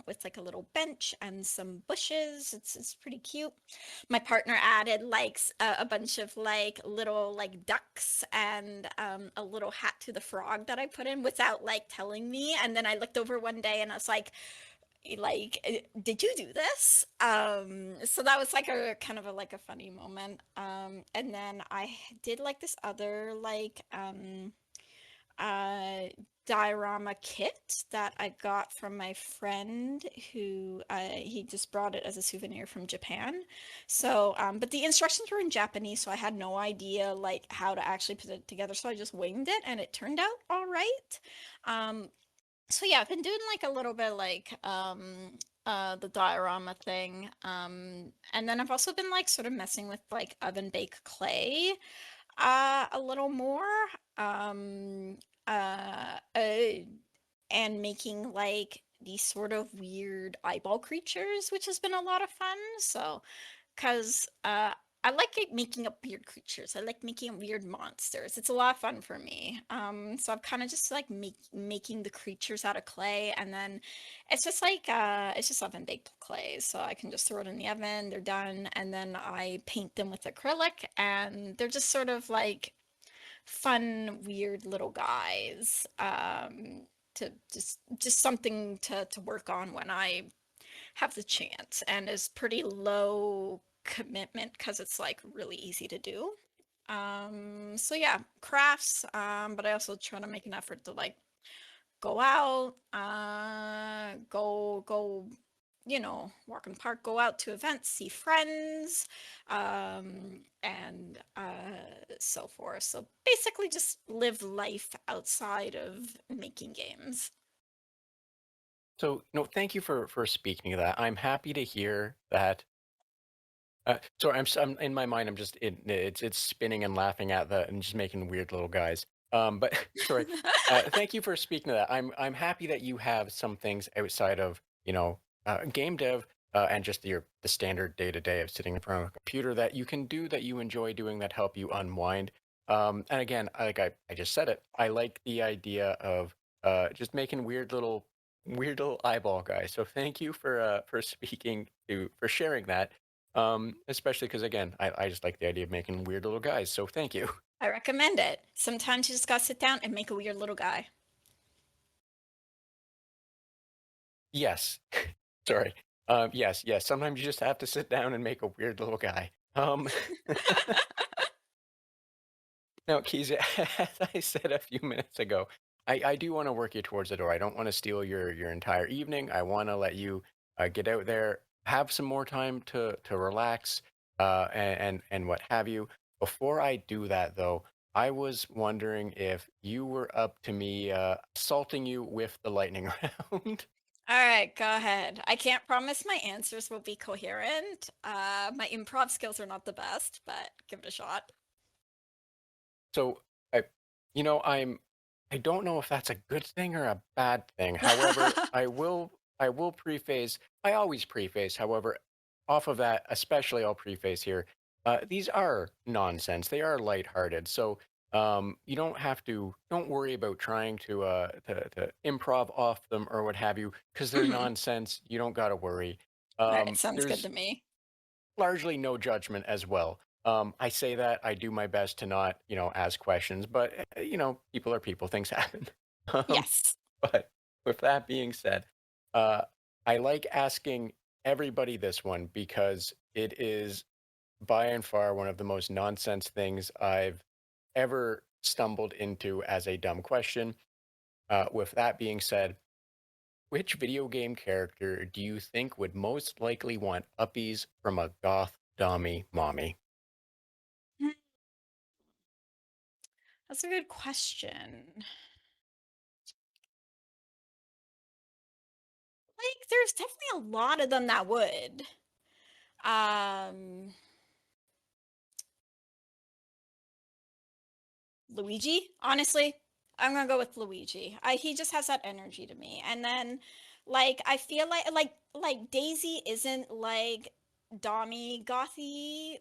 Speaker 2: with like a little bench and some bushes. It's pretty cute. My partner added like a bunch of like little like ducks and a little hat to the frog that I put in without like telling me. And then I looked over one day and I was like, did you do this? So that was like a kind of a like a funny moment. And then I did like this other like uh diorama kit that I got from my friend who he just brought it as a souvenir from Japan. So but the instructions were in Japanese, so I had no idea like how to actually put it together. So I just winged it and it turned out all right. Um so yeah, I've been doing like a little bit like the diorama thing. And then I've also been like sort of messing with like oven baked clay a little more. Um uh, uh and making like these sort of weird eyeball creatures, which has been a lot of fun. So 'cause, I like it making up weird creatures. I like making up weird monsters. It's a lot of fun for me. So I'm kind of just like making the creatures out of clay, and then it's just like it's just oven baked clay. So I can just throw it in the oven, they're done, and then I paint them with acrylic, and they're just sort of like fun, weird little guys. To just something to work on when I have the chance, and is pretty low commitment because it's like really easy to do. So yeah, crafts, but I also try to make an effort to like go out, go, walk in the park, go out to events, see friends, and so forth. So basically just live life outside of making games.
Speaker 1: So, no, thank you for speaking of that. I'm happy to hear that. Sorry, I'm in my mind. It's spinning and laughing at that and just making weird little guys. But sorry. Thank you for speaking to that. I'm happy that you have some things outside of game dev and just the standard day to day of sitting in front of a computer that you can do that you enjoy doing that help you unwind. And again, like I just said it, I like the idea of just making weird little eyeball guys. So thank you for speaking to for sharing that. Especially because again, I just like the idea of making weird little guys, so thank you.
Speaker 2: I recommend it. Sometimes you just gotta sit down and make a weird little guy.
Speaker 1: Yes. Sorry. Yes, sometimes you just have to sit down and make a weird little guy. Now, Kezia, as I said a few minutes ago, I do wanna work you towards the door. I don't wanna steal your entire evening. I wanna let you, get out there, have some more time to relax, and what have you. Before I do that, though, I was wondering if you were up to me, assaulting you with the lightning round.
Speaker 2: All right, go ahead. I can't promise my answers will be coherent. My improv skills are not the best, but give it a shot.
Speaker 1: So, I I don't know if that's a good thing or a bad thing. However, I will preface I always preface, however, off of that, especially I'll preface here, these are nonsense. They are lighthearted. So, you don't worry about trying to improv off them or what have you, because they're
Speaker 2: Mhm.
Speaker 1: nonsense. You don't gotta worry.
Speaker 2: All right, sounds good to
Speaker 1: There's
Speaker 2: me.
Speaker 1: largely no judgment as well. I say that I do my best to not, ask questions, but people are people, things happen. Um,
Speaker 2: Yes.
Speaker 1: but with that being said, uh, I like asking everybody this one because it is by and far one of the most nonsense things I've ever stumbled into as a dumb question. With that being said, which video game character do you think would most likely want uppies from a goth dommy mommy?
Speaker 2: Mm, That's a good question. there's definitely a lot of them that would. Um, Luigi, honestly, I'm gonna go with Luigi. He just has that energy to me. And then, like, I feel like Daisy isn't like Dommy gothy.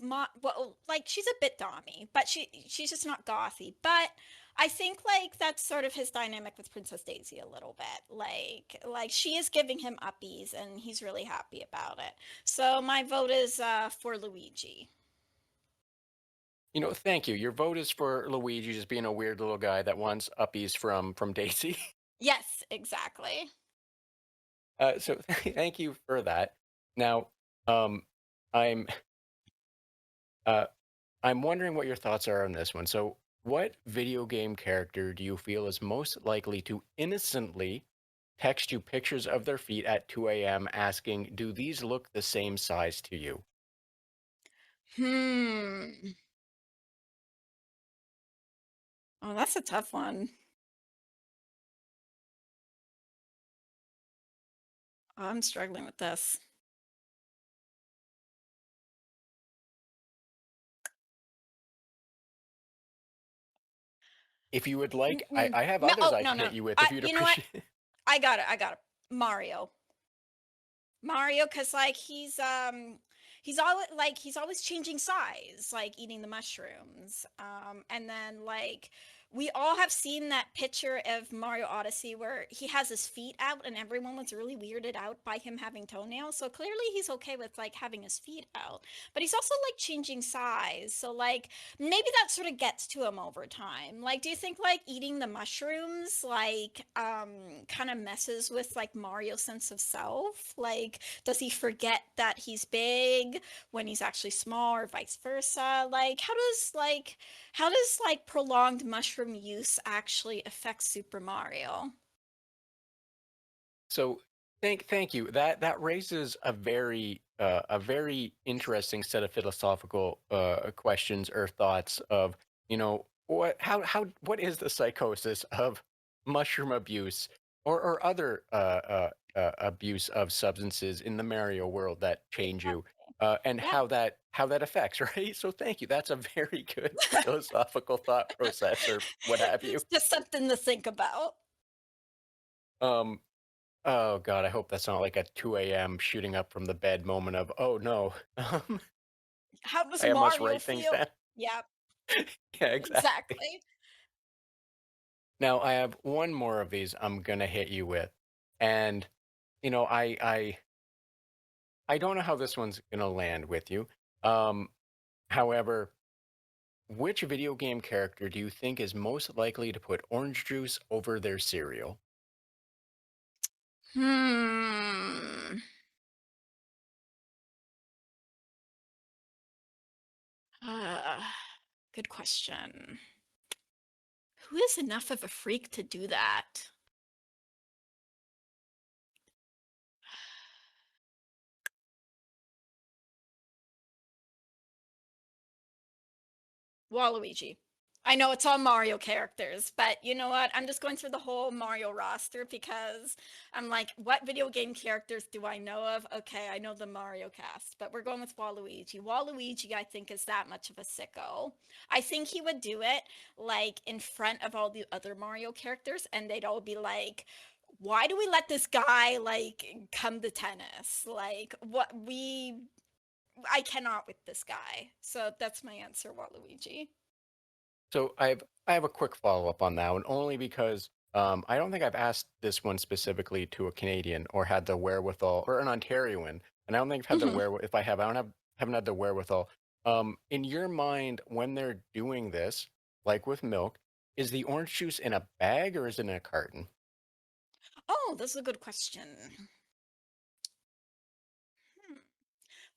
Speaker 2: Well, like she's a bit Dommy, but she's just not gothy. But I think like that's sort of his dynamic with Princess Daisy a little bit. Like she is giving him uppies, and he's really happy about it. So my vote is for Luigi.
Speaker 1: Thank you. Your vote is for Luigi just being a weird little guy that wants uppies from Daisy.
Speaker 2: Yes, exactly.
Speaker 1: So thank you for that. Now, um, I'm uh, I'm wondering what your thoughts are on this one. So, what video game character do you feel is most likely to innocently text you pictures of their feet at 2 a.m. asking, "Do these look the same size to you?"
Speaker 2: Hmm. Oh, that's a tough one. I'm struggling with this.
Speaker 1: If you would like, I have
Speaker 2: No,
Speaker 1: others
Speaker 2: oh
Speaker 1: I
Speaker 2: no,
Speaker 1: can hit
Speaker 2: no.
Speaker 1: you with if you'd
Speaker 2: You know what?
Speaker 1: appreciate.
Speaker 2: I got it. I got it. Mario. Mario, because like he's always changing size, like eating the mushrooms. And then like we all have seen that picture of Mario Odyssey where he has his feet out and everyone was really weirded out by him having toenails. So clearly he's okay with like having his feet out. But he's also like changing size. So like maybe that sort of gets to him over time. Like do you think like eating the mushrooms like kind of messes with like Mario's sense of self? Like does he forget that he's big when he's actually small or vice versa? Like how does prolonged mushroom use actually affect Super Mario?
Speaker 1: So thank you. That raises a very interesting set of philosophical questions or thoughts of, what is the psychosis of mushroom abuse or other abuse of substances in the Mario world that change you,
Speaker 2: Exactly.
Speaker 1: and
Speaker 2: Yeah.
Speaker 1: how that affects, right? So thank you. That's a very good philosophical thought process or what have you.
Speaker 2: It's just something to think about.
Speaker 1: Um, Oh God, I hope that's not like a 2 a.m. shooting up from the bed moment of, oh no,
Speaker 2: How does
Speaker 1: I must
Speaker 2: Mario
Speaker 1: write things
Speaker 2: feel?
Speaker 1: down.
Speaker 2: Yeah,
Speaker 1: Yeah, exactly.
Speaker 2: exactly.
Speaker 1: Now I have one more of these I'm gonna hit you with. And I don't know how this one's gonna land with you. Um, However, which video game character do you think is most likely to put orange juice over their cereal?
Speaker 2: Hmm. Uh, Good question. Who is enough of a freak to do that? Waluigi. I know it's all Mario characters, but you know what? I'm just going through the whole Mario roster because I'm like, what video game characters do I know of? Okay, I know the Mario cast, but we're going with Waluigi. Waluigi, I think, is that much of a sicko. I think he would do it like in front of all the other Mario characters, and they'd all be like, why do we let this guy like come to tennis? Like, I cannot with this guy. So that's my answer, Waluigi.
Speaker 1: So I have a quick follow up on that one, only because I don't think I've asked this one specifically to a Canadian or had the wherewithal, or an Ontarian, and I don't think I've had the
Speaker 2: Mhm.
Speaker 1: wherewithal. If I have, I don't have haven't had the wherewithal. In your mind, when they're doing this, like with milk, is the orange juice in a bag or is it in a carton?
Speaker 2: Oh, that's a good question. Hmm.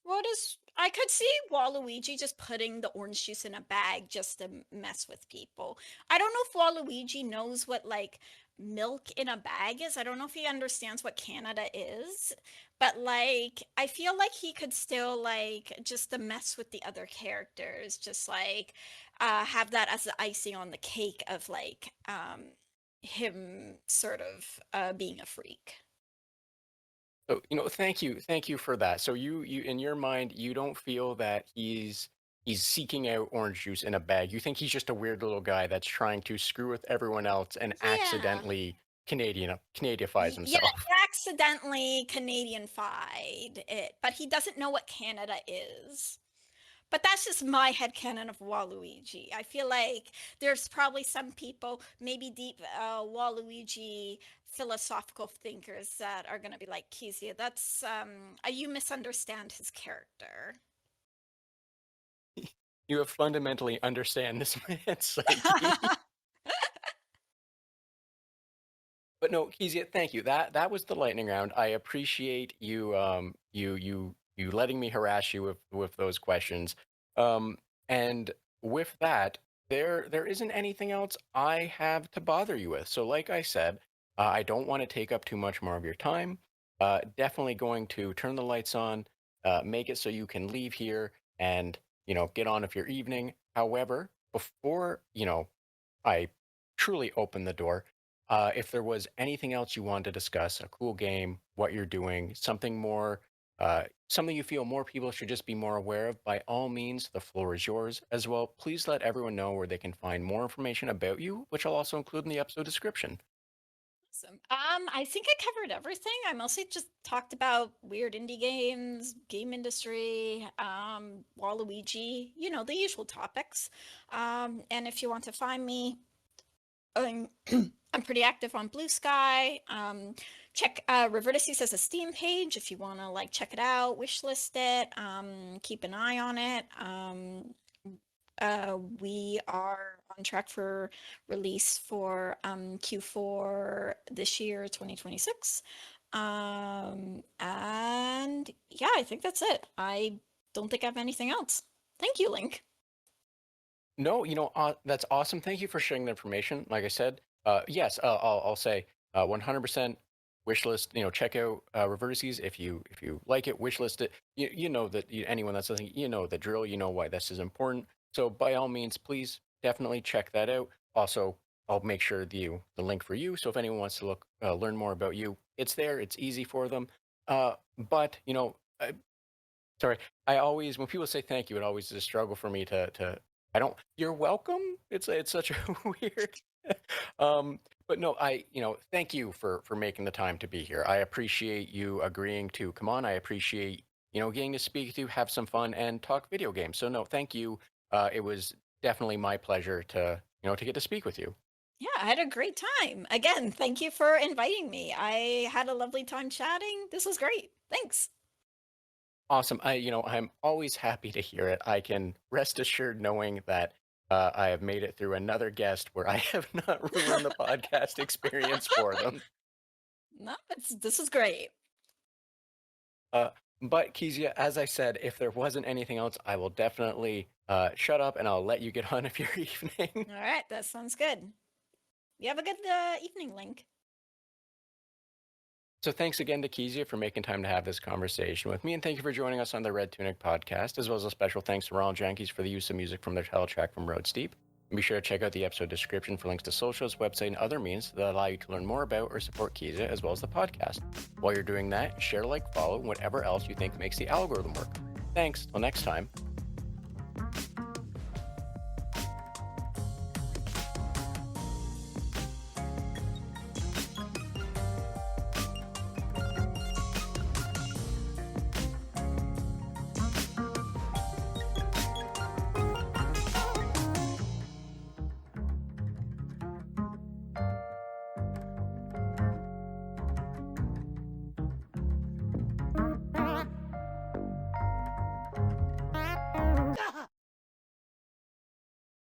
Speaker 2: What is I could see Waluigi just putting the orange juice in a bag just to mess with people. I don't know if Waluigi knows what like milk in a bag is. I don't know if he understands what Canada is, but like I feel like he could still like just to mess with the other characters, just like have that as the icing on the cake of like him sort of being a freak.
Speaker 1: So, thank you for that. So you in your mind, you don't feel that he's seeking out orange juice in a bag. You think he's just a weird little guy that's trying to screw with everyone else and
Speaker 2: Yeah.
Speaker 1: accidentally Canadianifies
Speaker 2: Yeah,
Speaker 1: himself.
Speaker 2: he accidentally Canadian-fied it, but he doesn't know what Canada is. But that's just my headcanon of Waluigi. I feel like there's probably some people, maybe deep Waluigi philosophical thinkers that are going to be like, Kezia, that's, you misunderstand his character.
Speaker 1: You have fundamentally understand this man's psyche. But no, Kezia, thank you. That was the lightning round. I appreciate you letting me harass you with those questions. And with that, there isn't anything else I have to bother you with. So like I said, I don't want to take up too much more of your time. Definitely going to turn the lights on, make it so you can leave here and, get on with your evening. However, before, I truly open the door. If there was anything else you wanted to discuss, a cool game, what you're doing, something more, something you feel more people should just be more aware of, by all means, the floor is yours. As well, please let everyone know where they can find more information about you, which I'll also include in the episode description.
Speaker 2: Awesome. I think I covered everything. I mostly just talked about weird indie games, game industry, Waluigi, the usual topics. And if you want to find me, I'm, I'm pretty active on Blue Sky. Check Revertices as a Steam page if you want to check it out, wishlist it, keep an eye on it. We are on track for release for Q4 this year, 2026. And yeah, I think that's it. I don't think I have anything else. Thank you, Link.
Speaker 1: No, that's awesome. Thank you for sharing the information. Like I said, yes, I'll say 100% wish list. Check out Revertices if you like it. Wish list it. You know that anyone that's listening, you know the drill. You know why this is important. So by all means, please definitely check that out. Also, I'll make sure the link for you. So if anyone wants to learn more about you, it's there. It's easy for them. But sorry, I always when people say thank you, it always is a struggle for me to I don't you're welcome. It's such a weird um but no, thank you for making the time to be here. I appreciate you agreeing to come on. I appreciate, getting to speak to you, have some fun and talk video games. So no, thank you. It was definitely my pleasure to get to speak with you.
Speaker 2: Yeah, I had a great time. Again, thank you for inviting me. I had a lovely time chatting. This was great. Thanks.
Speaker 1: Awesome. I'm always happy to hear it. I can rest assured knowing that I have made it through another guest where I have not ruined the podcast experience for them.
Speaker 2: No, this is great.
Speaker 1: Uh, but Kezia, as I said, if there wasn't anything else, I will definitely shut up and I'll let you get on with your evening.
Speaker 2: All right, that sounds good. You have a good evening, Link.
Speaker 1: So thanks again to Kezia for making time to have this conversation with me, and thank you for joining us on the Red Tunic Podcast, as well as a special thanks to Ronald Jankeys for the use of music from their title track from Road Steep. And be sure to check out the episode description for links to socials, website, and other means that allow you to learn more about or support Kezia, as well as the podcast. While you're doing that, share, follow, and whatever else you think makes the algorithm work. Thanks. Till next time.